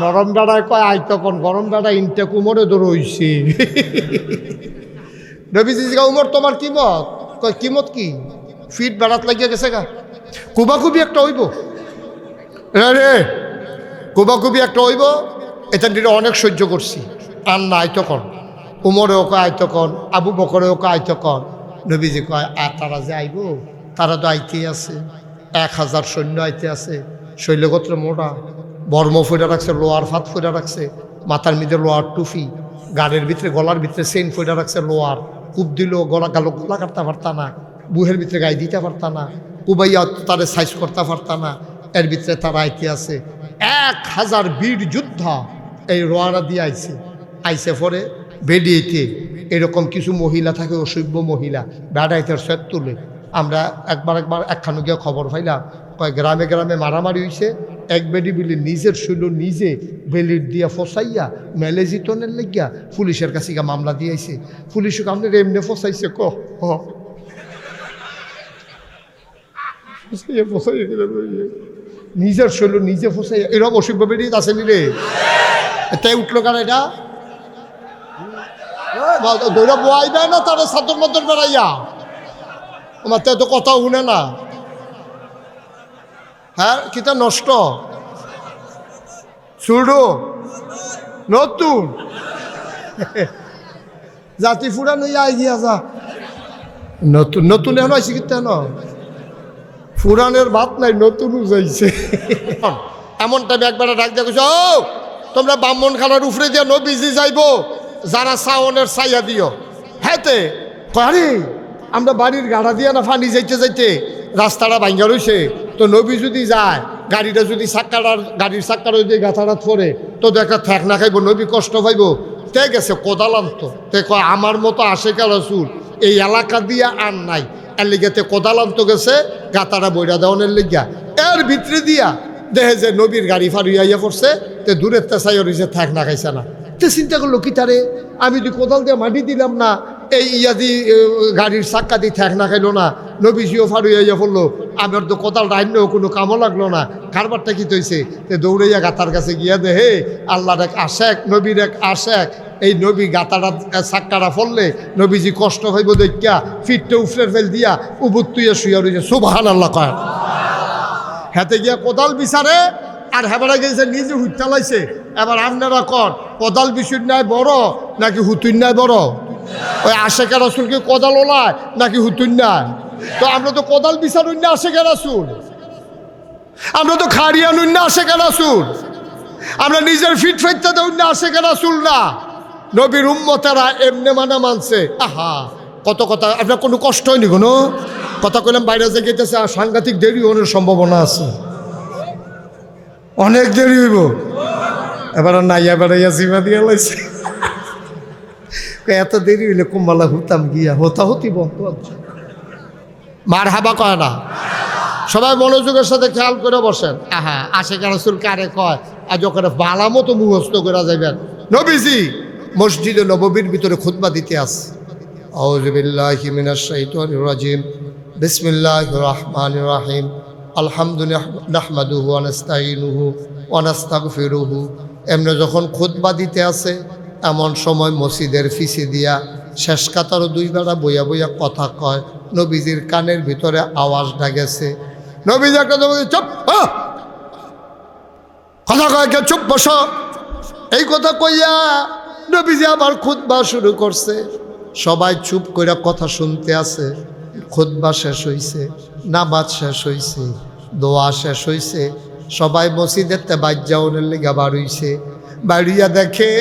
নরম বেড়ায় কয় আই তখন গরম বেড়া ইনটা কুমোরে দৌড়ইছে। নবীজি জিগা উমর তোমার কিমত? কয় কিমত কি? ফিট বেড়াত লাগিয়া গেছে গা, কুবাকুবি একটা হইব রে, কুবাকুবি একটা হইব। এটা দিনে অনেক সহ্য করছি, আর না আইতকন। উমরেও কয় আইতকন, আবু বকরেও কয় আইতকন। নবীজি কয় আর তারা যে আইব, তারা তো আইতেই আছে, 1000 সৈন্য আইতে আছে, শৈলগোত্র মোড়া, বর্ম ফইরা রাখছে, লোয়ার ফাত ফইরা রাখছে, মাথার মধ্যে লোয়ার টুফি, গাড়ির ভিতরে গলার ভিতরে চেইন ফইরা রাখছে লোয়ার, কূপ দিল গলা গলা কাটতে পারতা না, বুহের ভিতরে গায়ে দিতে পারতা না, কুবাইয়া তারে সাইজ করতে পারতা না। এর ভিতরে তারা আইতে আছে 1000 বীর যোদ্ধা এই রোয়ানা দিয়ে আইছে। আইসে পরে বেডিয়েতে এরকম কিছু মহিলা থাকে, অসভ্য মহিলা, বেড়াইতের সেট তুলে। আমরা একবার একখানো গিয়ে খবর পাইলাম, কয় গ্রামে গ্রামে মারামারি হইছে, এক বেডি বিলি নিজের শৈল নিজে বেলির দিয়া ফসাইয়া মেলেজিতনের লেগিয়া পুলিশের কাছে গিয়ে মামলা দিয়েছে। পুলিশকে আপনার এমনি ফসাইছে নিজের শৈল নিজে ফসাইয়া, এরকম অসভ্য বেডি আছে নি রে। তাই উঠলো কার এটা দৌড়া বয়াই দেয় না তারা সাদর মদর বেড়াইয়া, আমার তো এত কথা শুনে না। হ্যাঁ কিতা নষ্ট শুরু নতুন জাতি ফুরানো আই গিয়া যা নতুন নতুন এখন আইসি কিতা ন ফুরানের ভাত নাই, নতুন উজাইছে। এমন টাইমে একবার ডাক দিয়া কইছ, ও তোমরা ব্রাহ্মণ খানার উফরে দিয়া নবীজি যাইব, যারা সাওনের ছাইয়া দিও। হ্যাঁতে আরে আমরা বাড়ির গাড়া দিয়া না ফানি যাইতে যাইতে রাস্তাটা ভাঙ্গা রয়েছে, তো নবী যদি যায়, গাড়িটা যদি গাড়ির চাক্কাটা যদি গাথাটা পরে, তো একটা ঠেক না খাইব, নবী কষ্ট পাইব। তে গেছে কোদাল আনতো, তে কয় আমার মতো আশেকা রাসূল এই এলাকা দিয়া আর নাই, এর লিগেতে কোদাল আনতো গেছে গাতাটা বইরা দেওয়ানের লিগা। এর ভিতরে দিয়া দেখে যে নবীর গাড়ি ফাড়িয়া পড়ছে, তে দূরের তেসাই রয়েছে, ঠেক না খাইছে না। তে চিন্তা করলো কি তারে আমি যদি কোদাল দিয়ে মাটি দিলাম না, এই ইয়াদি গাড়ির চাক্কা দিয়ে ঠেক না খাইলো না, নবীজিও ফাড়ুইয়া পড়লো, আমার তো কোদাল রাইনেও কোনো কামও লাগলো না, কারবারটা কি তৈছে। তে দৌড়াইয়া গাতার কাছে গিয়া দে হে আল্লাহর এক আশেক, নবীর এক আশেক, এই নবী গাতাটা চাক্কাটা ফললে নবীজি কষ্ট হইব দেখিয়া ফিটটা উফরে ফেল দিয়া উবুত তুইয়া শুইয়া রয়েছে, সুবহানাল্লাহ কয়। হাতে গিয়া কোদাল বিচারে, আর হেবারা গেছে নিজে হুইটা লাইছে। এবার আপনারা কর কোদাল বিশুর নাই বড় নাকি হুতুন নাই বড়? ওই আশেকা রাসূল কি কোদাল ওলায় নাকি হুতুন নাই? তো আমরা তো কোদাল বিচারুন না আশেকা রাসূল, আমরা তো খাড়িয়ানুন না আশেকা রাসূল, আমরা নিজের ফিট ফেটতে দেউন না আশেকা রাসূল না। নবীর উম্মতেরা এমনে মানা মানছে। আহা কত কথা, আপনার কোনো কষ্ট হয়নি, কোনো কথা কইলাম বাইরে যে গেতেছে, আর সাংঘাতিক দেরি হওয়ার সম্ভাবনা আছে, অনেক দেরি হইব। এবার নাইয়া বেড়াইয়া জিমা দিয়া লাইছে, এত দেরি হইলে কুম্বালা হুতাম গিয়া, হতাহতি বন্ধ। মার হাবা কয় না, সবাই মনোযোগের সাথে খেয়াল করে বসেন। আহা আশেকা রাসূল কারে কয়, আজ ওখানে ভালা মতো মুখস্থ করে যাইবেন। নবীজি মসজিদে নববীর ভিতরে খুতবা দিতে আসে। আউযু বিল্লাহি মিনাশ শাইতানির রাজিম, বিসমিল্লাহির রহমানির রহিম, আলহামদুলিল্লাহ নাহমাদুহু ওয়া নাস্তাঈনুহু ওয়া নাস্তাগফিরুহু। এমনি যখন খুতবা দিতে আসে, এমন সময় মসজিদের ফিসি দিয়া শেষ কাতারও 2 বেড়া বইয়া বইয়া কথা কয়। নবীজির কানের ভিতরে আওয়াজটা গেছে, নবীজি একটা চুপ, কথা কয় কে, চুপ বসো। এই কথা কইয়া নবীজি আবার খুতবা শুরু করছে। সবাই চুপ কইরা কথা শুনতে আছে। খুতবা শেষ হইছে, নামাজ শেষ হইছে, দোয়া শেষ হইছে, সবাই মসজিদেতে বাইজাউনের লেগা বার হইছে। বাড়িয়া দেখে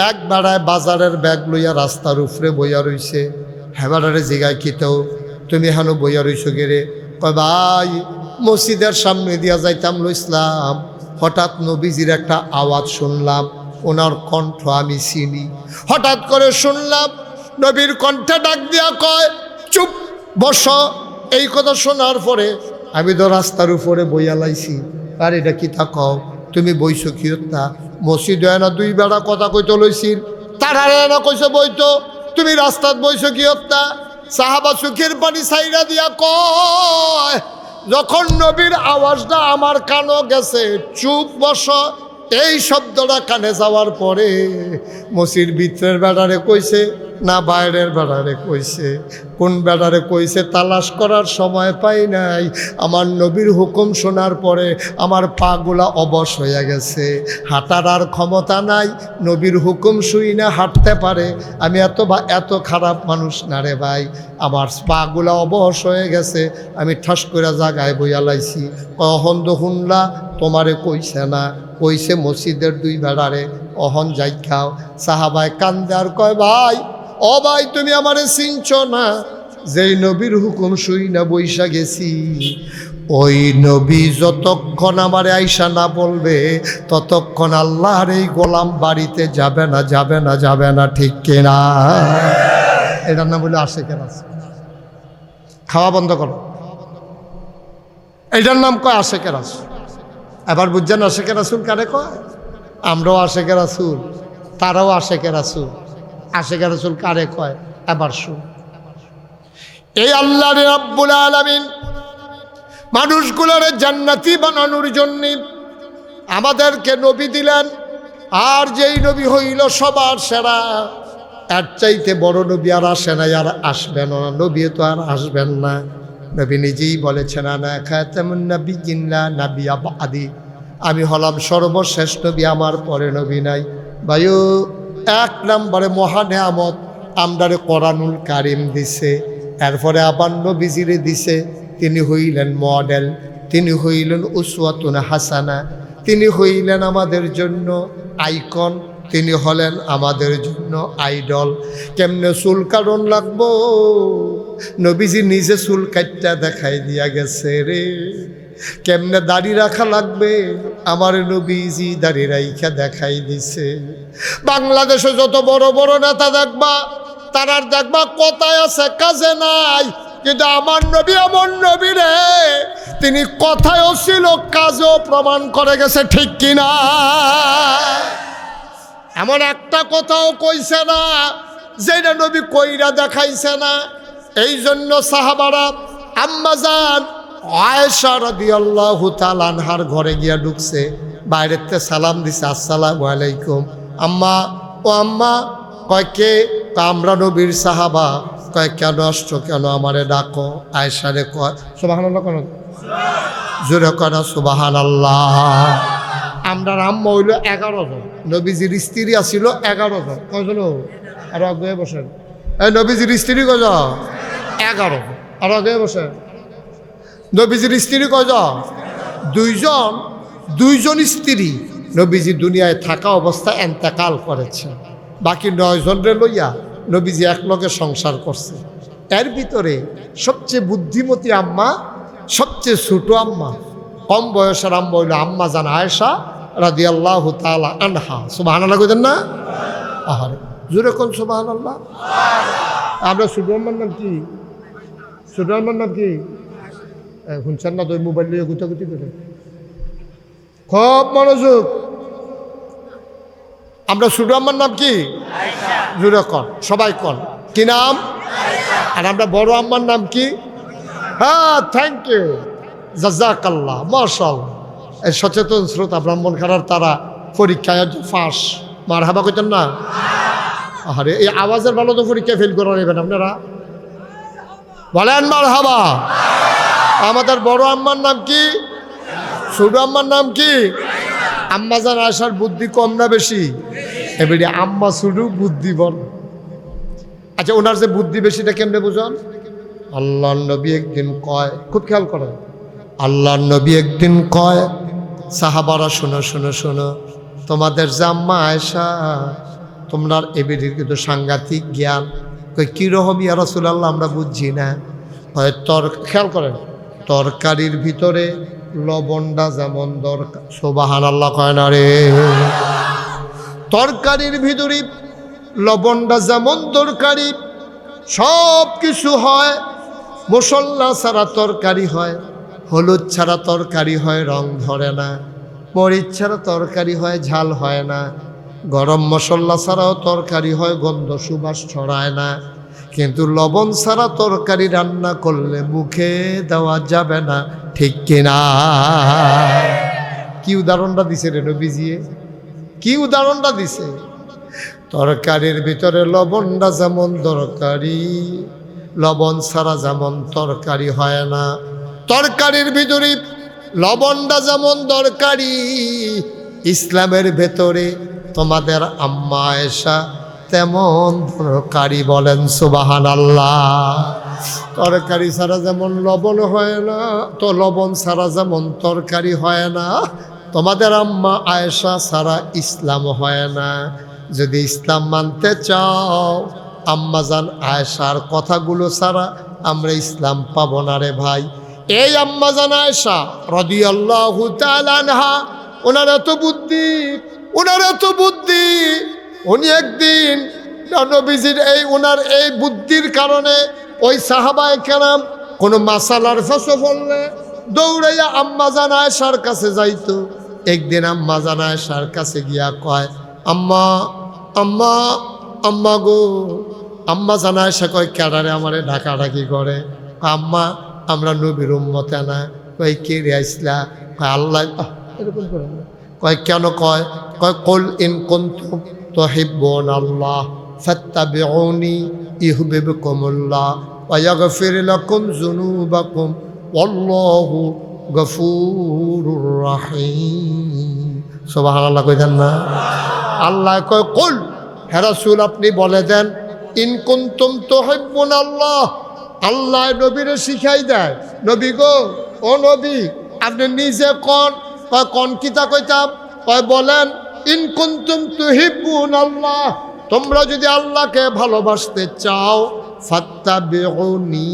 এক বেড়ায় বাজারের ব্যাগ লইয়া রাস্তার উপরে বইয়া রইছে। হেবারে জিগায় কিতেও তুমি হেন বইয়া রইছো গেরে? কয় ভাই মসজিদের সামনে দিয়া যাইতাম লইসলাম, হঠাৎ নবীজির একটা আওয়াজ শুনলাম, ওনার কণ্ঠ আমি চিনি। হঠাৎ করে শুনলাম নবীর কণ্ঠে ডাক দিয়া কয় চুপ বস। এই কথা শোনার পরে আমি তো রাস্তার উপরে বইয়া লাইছি। আর এটা কি তা কও, তুমি বইছো কি হত্যা? মসজিদ হয় না 2 বেড়া কথা কইতে লইছিল, তারা না কইছে বইতো, তুমি রাস্তাত বইছো কি হত্যা? সাহাবা চোখের পানি ছাইরা দিয়া কয় যখন নবীর আওয়াজটা আমার কানও গেছে, চুপ বস, এই শব্দটা কানে যাওয়ার পরে মসজিদ ভিতরের বেড়ারে কইছে না বাইরের বেড়ারে কইছে, কোন বেড়ারে কইছে তালাশ করার সময় পাই নাই। আমার নবীর হুকুম শোনার পরে আমার পাগুলা অবশ হয়ে গেছে, হাঁটার আর ক্ষমতা নাই। নবীর হুকুম শুই না হাঁটতে পারে, আমি এত খারাপ মানুষ না রে ভাই। আমার পাগুলা অবশ হয়ে গেছে, আমি ঠাস করে জাগায় বইয়া লাইছি। কখন শুনলা? তোমারে কইছে না, কইছে মসজিদের দুই বেড়ারে, অহন যাই খাও। সাহাবায় কান্দে আর কয় ভাই, ও ভাই তুমি আমারে চিনছ না? যেই নবীর হুকুম শুই না বইসা গেছি, ওই নবী যতক্ষণ আমারে আইসা না বলবে ততক্ষণ আল্লাহর এই গোলাম বাড়িতে যাবে না, যাবে না, যাবে না, ঠিক কিনা? এটার নাম বলে আশেকের রাসূল। খাওয়া বন্ধ করো, এটার নাম কয় আশেকের রাসূল। এবার বুঝছেন আশেকের রাসূল কারে কয়? আমরাও আশেকের রাসূল, তারাও আশেকের রাসূল। আশেকের রাসূল কারে কয়? এবার শুন। এই আল্লাহ রাব্বুল আলামিন মানুষগুলোর জান্নাতি বানানোর জন্য আমাদেরকে নবী দিলেন, আর যেই নবী হইল সবার সেরা। এর চাইতে বড় নবী আর আসে না, আর আসবেন না। নবী তো আর আসবেন না। নবী নিজেই বলেছেন, আনা খাতামুন নাবিয়্যিন লা নাবিয়্যা বা'দি, আমি হলাম সর্বশেষ নবী, আমার পরে নবী নাই। ভাইও, এক নম্বরে মহা নেয়ামত আমদারে কোরআনুল কারীম দিছে, এরপরে আবার নবীজিরে দিছে। তিনি হইলেন মডেল, তিনি হইলেন উসওয়াতুন হাসানা, তিনি হইলেন আমাদের জন্য আইকন, তিনি হলেন আমাদের জন্য আইডল। কেমনে চুল কাটন লাগবো, নবীজি নিজে চুল কাটটা দেখাই দিয়া গেছে রে। কেমনে দাড়ি রাখা লাগবে, আমার নবীজি দাড়ি রাইখা দেখাই দিছে। বাংলাদেশে যত বড় বড় নেতা দেখবা, তারার দেখবা কথায় আছে কাজে নাই, কিন্তু আমার নবী এমন নবী রে, তিনি কথায়ও ছিল কাজেও প্রমাণ করে গেছে, ঠিক কিনা? এমন একটা কথাও কইছে না যেটা নবী কইরা দেখাইছে না। এই জন্য সাহাবারা আম্মাজান আয়েশা রাদিয়াল্লাহু তাআলা আনহার ঘরে গিয়া ঢুকছে, বাইরেতে সালাম দিছে, আসসালামু আলাইকুম আম্মা। ও আম্মা। কয় কে? আমরা নবীর সাহাবা। কয় কেন আসছো, কেন আমারে ডাকো? আয়েশারে কয় সুবহানাল্লাহ, কেন জোরে কয় সুবহানাল্লাহ। আমরা আম্মা হইল 11 জন, নবীজির স্ত্রী আসিল 11 জন। কয়জন? আর আগে বসেন। এই নবীজির স্ত্রী কয়জন? 11। আর আগে বসেন। নবীজির স্ত্রী কয়জন? 2 জন। 2 জন স্ত্রী নবীজি দুনিয়ায় থাকা অবস্থায় এন্তেকাল করেছে, বাকি 9 জনরে লইয়া নবীজি একলগে সংসার করছে। এর ভিতরে সবচেয়ে বুদ্ধিমতী আম্মা, সবচেয়ে ছোট আম্মা, কম বয়সের আম্মা হইল আম্মা জান আয়েশা রাদিয়াল্লাহু তাআলা আনহা। সুবহানাল্লাহ কইতেন না? আহারে জোরে কোন সুবহানাল্লাহ। আমরা ছোট আম্মার নাম কি? ছোট আম্মার নাম কি? শুনছেন না? তুই মোবাইল নিয়ে গুতাগুতি করে, খুব মনোযোগ। আমরা ছোট আম্মার নাম কি? জোরে কন, সবাই কন, কি নাম? আর আমরা বড় আম্মার নাম কি? হ্যাঁ, থ্যাংক ইউ, জাযাকাল্লাহ, মাশাআল্লাহ। এই সচেতন শ্রোতা ব্রাহ্মণখানার তারা পরীক্ষায় ফাঁস, মারহাবা কইতেন না? আরে এই আওয়াজের ভালো তো পরীক্ষায় ফেল করে নেবেন আপনারা, বলেন মারহাবা। আমাদের বড় আম্মার নাম কি? ছোট আম্মার নাম কি? আম্মা জান আয়েশার বুদ্ধি কম না বেশি? এবারে আম্মা ছোট, বুদ্ধি বড়। আচ্ছা, ওনার যে বুদ্ধি বেশিটা কেমনে বুঝান? আল্লাহর নবী একদিন কয়, খুব খেয়াল করেন, আল্লাহর নবী একদিন কয়, সাহাবারা শোনো শোনো শোনো, তোমাদের যে আম্মা আয়েশা, তোমরা এবিডির কিন্তু সাংঘাতিক জ্ঞান। কই কীরকম ইয়া রাসূলুল্লাহ, আমরা বুঝছি না। হয় খেয়াল করেন, তরকারির ভিতরে লবণটা যেমন দরকার, সুবহানাল্লাহ কয় না রে? তরকারির ভিতরে লবণটা যেমন দরকারি, সব কিছু হয়। মশলা ছাড়া তরকারি হয়, হলুদ ছাড়া তরকারি হয়, রং ধরে না। মরিচ ছাড়া তরকারি হয়, ঝাল হয় না। গরম মশলা ছাড়াও তরকারি হয়, গন্ধ সুবাস ছড়ায় না। কিন্তু লবণ ছাড়া তরকারি রান্না করলে মুখে দেওয়া যাবে না, ঠিক কিনা? কি উদাহরণটা দিছে রে নবীজি? কি উদাহরণটা দিছে? তরকারির ভিতরে লবণটা যেমন দরকারি, লবণ ছাড়া যেমন তরকারি হয় না, তরকারির ভিতরে লবণটা যেমন দরকারি, ইসলামের ভেতরে তোমাদের আম্মা আয়েশা তেমন তরকারি। বলেন সুবহানাল্লাহ। তরকারি ছাড়া যেমন লবণ হয় না, তো লবণ ছাড়া যেমন তরকারি হয় না, তোমাদের আম্মা আয়েশা ছাড়া ইসলাম হয় না। যদি ইসলাম মানতে চাও, আম্মাজান আয়েশার কথাগুলো ছাড়া আমরা ইসলাম পাবো না রে ভাই। এই আম্মাজান আয়েশা রাদিয়াল্লাহু তাআলা আনহা, ওনার এত বুদ্ধি, ওনার এত বুদ্ধি, উনি একদিন নবীজির ওনার এই বুদ্ধির কারণে ওই সাহাবায়ে কেরাম কোনো মাসালার ফাঁসে পড়লে দৌড়াইয়া আম্মাজান আয়েশার কাছে যাইতো। একদিন আম্মাজান আয়েশার কাছে গিয়া কয়, আম্মা আম্মা আম্মা গো। আম্মাজান আয়েশা কয়, ক্যাডারে আমারে ঢাকাঢাকি করে। আম্মা আমরা নবীর উম্মতে না। কয় কে রে আইসলা? কয় আল্লাহ। এরকম করে কয় কেন? কয় কুল ইন কুনতুম তুহিব্বুনাল্লাহ ফাত্তাবিউনি ইউহিব্বুকুমুল্লাহ ওয়া ইয়াগফির লাকুম যুনুবাকুম ওয়াল্লাহু গফুরুর রহিম। সুবহানাল্লাহ কইতেন না? আল্লাহ কয় কুল, হে রাসূল আপনি বলে দেন, ইন কুনতুম তুহিব্বুনাল্লাহ। আল্লাহ নবীরে শিখাই দেয়, নবী গো, ও নবী আপনি নিজে কোন কিতা কইতাম? কয় বলেন, ইন কুনতুম তুহিব্বুনাল্লাহ, তোমরা যদি আল্লাহকে ভালোবাসতে চাও, ফাত্তাবিউনি,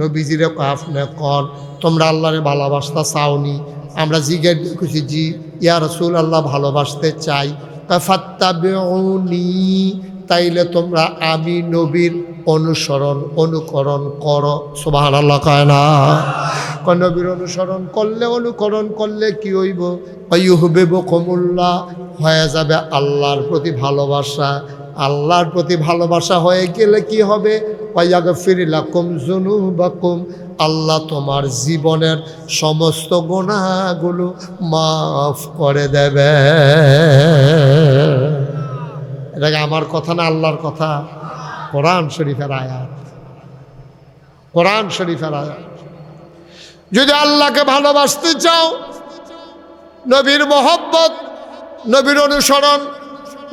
নবীজিরে আপনি কোন তোমরা আল্লাহরে ভালোবাসতে চাওনি? আমরা জিজ্ঞেস করছি, জি ইয়া রাসূল আল্লাহ ভালোবাসতে চাই। ফাত্তাবিউনি, তাইলে তোমরা আমি নবীর অনুকরণ করো। সুবহানাল্লাহ কয় না? নবীর অনুকরণ করলে কি হইব? ইউহিব্বুকুমুল্লাহ, হয়ে যাবে আল্লাহর প্রতি ভালোবাসা। আল্লাহর প্রতি ভালোবাসা হয়ে গেলে কি হবে? ওয়ায়াগফির লাকুম যুনুবাকুম, আল্লাহ তোমার জীবনের সমস্ত গুনাহগুলো মাফ করে দেবে। এটা আমার কথা না, আল্লাহর কথা। কোরআন শরীফের আয়াত, কোরআন শরীফের আয়াত। যদি আল্লাহকে ভালোবাসতে চাও, নবীর মহব্বত, নবীর অনুসরণ,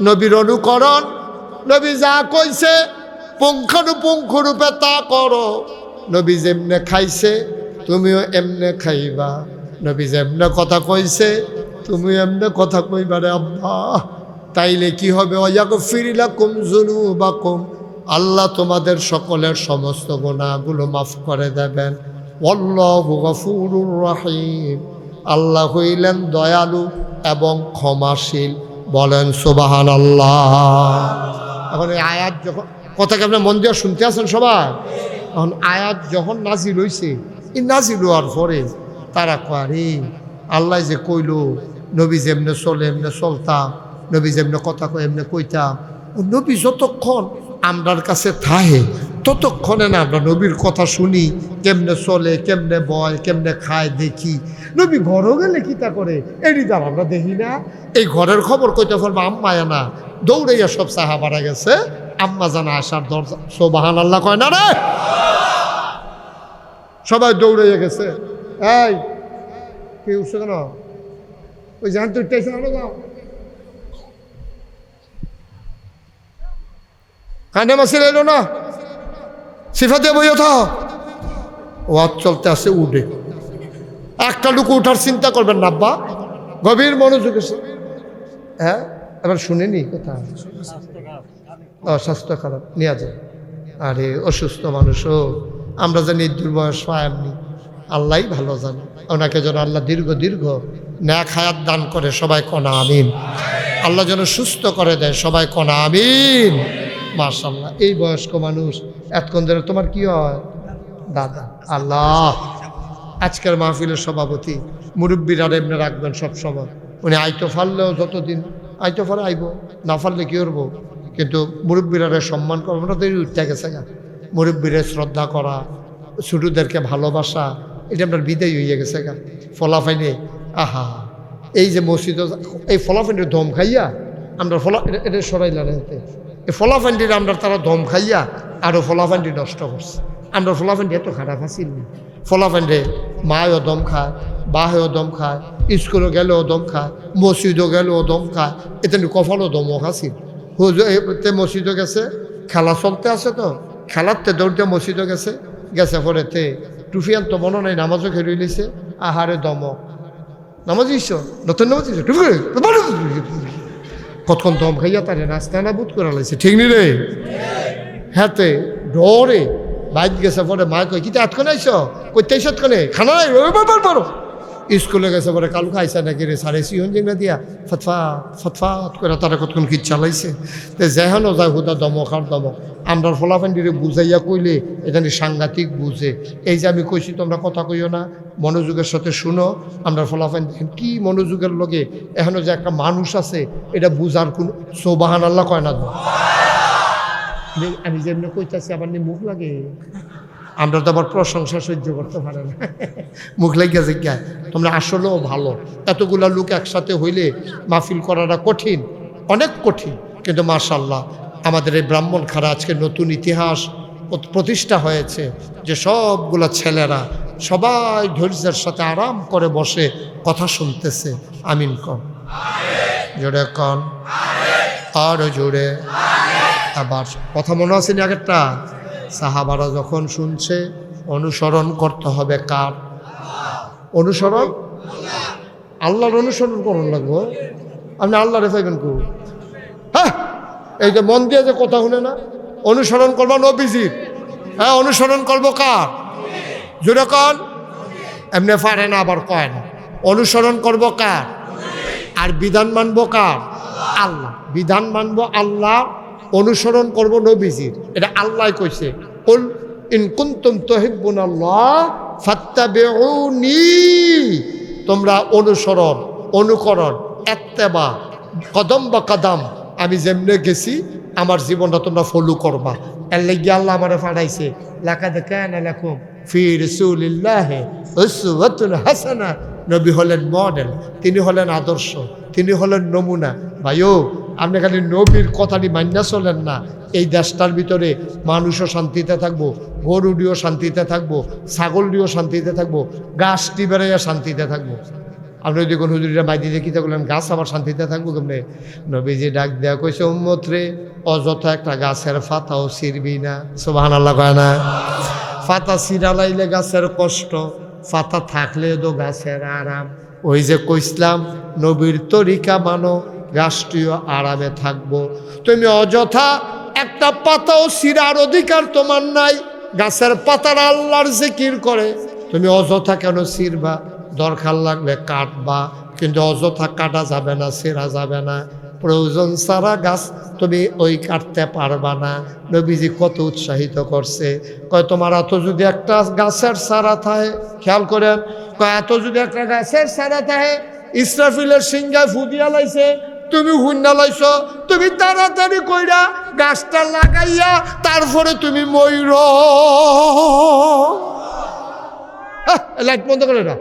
নবীর অনুকরণ, নবী যা কইছে পুঙ্খানুপুঙ্খ রূপে তা করো। নবী যেমনে খাইছে তুমিও এমনে খাইবা, নবী যেমনে কথা কইছে তুমিও এমনে কথা কইবা রে আব্বা। তাইলে কি হবে? ওয়াগফির লাকুম যুনুবাকুম, আল্লাহ তোমাদের সকলের সমস্ত গুনাহগুলো মাফ করে দেবেন। আল্লাহু গফুরুর রহিম, আল্লাহ হইলেন দয়ালু এবং ক্ষমাশীল। বলেন সুবহানাল্লাহ। এখন এই আয়াত যখন, কথাকে আপনার মন দিয়ে শুনতে আছেন সবাই? এখন আয়াত যখন নাজিল হইছে, এই নাজিল হওয়ার পরে তারা কয়, আল্লাহ যে কইল নবী যেমনে চলে এমনে চলতাম, নবী যেমনে কথা কয় এমনে কইতাম। ও নবী যতক্ষণ আমরার কাছে থাহে ততক্ষণে না আমরা নবীর কথা শুনি, কেমনে চলে, কেমনে বয়, কেমনে খায় দেখি। নবী ঘরও গেলে কিতা করে এটি তার আমরা দেখি না। এই ঘরের খবর কইতে পারবো আম্মায় না, দৌড়াইয়া সব সাহাবারা গেছে আম্মা জানা আসার দরজা। সুবহানাল্লাহ কয় না রে? সবাই দৌড়াইয়া গেছে। এই কি উঠছে কেন? ওই জান তো উঠতেছে না, যাও কানে মাসির এলো না, সিফাতে বইও থাও। ওয়াজ চলতে আসে, উঠে একটা লুকু উঠার চিন্তা করবেন না আব্বা, গভীর মনোযোগ। হ্যাঁ এবার শুনেনি কথা? স্বাস্থ্য খারাপ নিয়ে যায়। আরে অসুস্থ মানুষও আমরা জানি, দুর্বয়স পায়নি, আল্লাহ ভালো জানে। ওনাকে যেন আল্লাহ দীর্ঘ ন্যাক হায়াত দান করে, সবাই কনা আমিন। আল্লাহ যেন সুস্থ করে দেয়, সবাই কনা আমিন। মাশাআল্লাহ। এই বয়স্ক মানুষ এতক্ষণ ধরে তোমার কি হয়? দাদা। আল্লাহ, আজকের মাহফিলের সভাপতি মুরব্বীরা এমনি রাখবেন সব সময়। উনি আইতো ফারলেও যতদিন আইতো ফারে আইব, না ফারলে কি করবো, কিন্তু মুরব্বীরা সম্মান করবো না। তৈরি উঠতে গেছে গা, মুরব্বীরা শ্রদ্ধা করা, ছোটদেরকে ভালোবাসা, এটা আপনার বিদায় হইয়া গেছে গা। ফলাফাইনে আহা এই যে মসজিদ এই ফলাফেন্ডির দম খাইয়া আমরা এটা সরাইলাম এতে এই ফলাফেন্ডির আমরা তারা দম খাইয়া আরও ফলাফেন্ডি নষ্ট করছে। আমরা ফলাফেন্ডি এত খারাপ আসিল ফলাফেন্ডে মায়ও দম খায়, বাহেও দম খায়, স্কুলও গেলেও দম খায়, মসজিদও গেলেও দম খায়, এতে কফলও দমক আসিল। হুজুর মসজিদও গেছে, খেলা চলতে আছে তো খেলাতে দৌড় দিয়ে মসজিদও গেছে পরে তে টুফিয়ান তো মনে নাই নামাজও খেয়ে লইছে আহারে দমক নামাজ ইস নতুন নামাজ কতক্ষণ দম খাইয়া তারে রাস্তা না বুধ করা লাগছে ঠিক নি রে হ্যাঁতে ডরে বাইক গেছে পরে মা কই কি আটকনে আইস কইতে আইসনে খানা নাই পারো স্কুলে গেছে পরে কালু খাইছে নাকি রে সারে সিহন জিংনা দিয়া ফতফাত করে তারা কতক্ষণ কি চালাইছে যেহানো যায় হুদা দমক আর দমক আমরা ফলাফেন্ডিরে বুঝাইয়া কইলে এখানে সাংঘাতিক বুঝে। এই যে আমি কইছি তোমরা কথা কইও না, মনোযোগের সাথে শুনো। আমরা ফলাফেন্ডি কি মনোযোগের লগে এখনো যে একটা মানুষ আছে এটা বুঝার কোন সোবাহান আল্লাহ কয় না। আমি যেমনি কইতাছি আবার মুখ লাগে, আমরা তো আবার প্রশংসা সহ্য করতে পারে না, মুখ লাগিয়া জিজ্ঞায়। তোমরা আসলেও ভালো, এতগুলা লোক একসাথে হইলে মাহফিল করাটা কঠিন, অনেক কঠিন, কিন্তু মাশাআল্লাহ আমাদের এই ব্রাহ্মণখারা আজকে নতুন ইতিহাস প্রতিষ্ঠা হয়েছে যে সবগুলা ছেলেরা সবাই ধৈর্যের সাথে আরাম করে বসে কথা শুনতেছে। আমিন কন, জোরে কন, আর জোরে। আবার কথা মনে আছে নি আগেরটা? সাহাবারা যখন শুনছে অনুসরণ করতে হবে কার? অনুসরণ আল্লাহর অনুসরণ করুন লাগবো। আপনি আল্লাহ রে পাইবেন কো? হ্যাঁ, এই যে মন দিয়ে যে কথা শুনে না, অনুসরণ করবো নবীজির। হ্যাঁ, অনুসরণ করবো কার? জোরে কন। এমনি পারে না আবার কয় না। অনুসরণ করবো কার? আর বিধান মানবো কার? আল্লাহ। বিধান মানবো আল্লাহ, অনুসরণ করব নবীজির। এটা আল্লাহ কইছে, কুল ইন কুনতুম তুহিব্বুনাল্লাহ ফাত্তাবিউনি। তোমরা অনুসরণ, অনুকরণ, ইত্তেবা, কদম বা কদম, আমি যেমনে গেছি আমার জীবনটা তোমরা ফলো করবা। এর লাগি আল্লাহ আমারে পাঠাইছে, লাকাদ কানা লাকুম ফি রাসূলিল্লাহি উসওয়াতুন হাসানাহ। নবী হলেন মডেল, তিনি হলেন আদর্শ, তিনি হলেন নমুনা। ভাইও, আপনি খালি নবীর কথাটি মান্যা চলেন না, এই দেশটার ভিতরে মানুষও শান্তিতে থাকবো, গরুটিও শান্তিতে থাকবো, ছাগলটিও শান্তিতে থাকবো, গাছটি বেড়াইয়া শান্তিতে থাকবো। আপনি যদি কোন হুজুরিরা মাইদি দিয়ে কিতা করলেন, গাছ আবার শান্তিতে থাকবো কেমনে? নবীজি ডাক দেয়া কইছে, উম্মত রে, অযথা একটা গাছের পাতাও ছিঁড়বি না। সুবহানাল্লাহ কয় না? পাতা ছিঁড়ালাইলে গাছের কষ্ট, পাতা থাকলে তো গাছের আরাম। ওই যে কইসলাম নবীর তরিকা মানো, রাষ্ট্রীয় আরামে থাকবো। তুমি অযথা একটা পাতাও ছিঁড়ার অধিকার তোমার নাই। গাছের পাতার আল্লাহর জিকির করে, তুমি অযথা কেন ছিঁড়বা? দরকার লাগলে কাটবা, কিন্তু অযথা কাটা যাবে না, ছিঁড়া যাবে না। প্রয়োজন ছাড়া গাছ তুমি ওই কাটতে পারবা না। নবীজি কত উৎসাহিত করছে, কয় তোমার এত যদি একটা গাছের সারা থাকে, খেয়াল করেন, কয় এত যদি একটা গাছের সারা থাকে, ইসরাফিলের সিংহায় ফুদিয়া লাইছে, তুমি হুন্না লাইছ, তুমি তাড়াতাড়ি কইরা গাছটা লাগাইয়া তারপরে তুমি ময়ূর। লাইট বন্ধ করে না।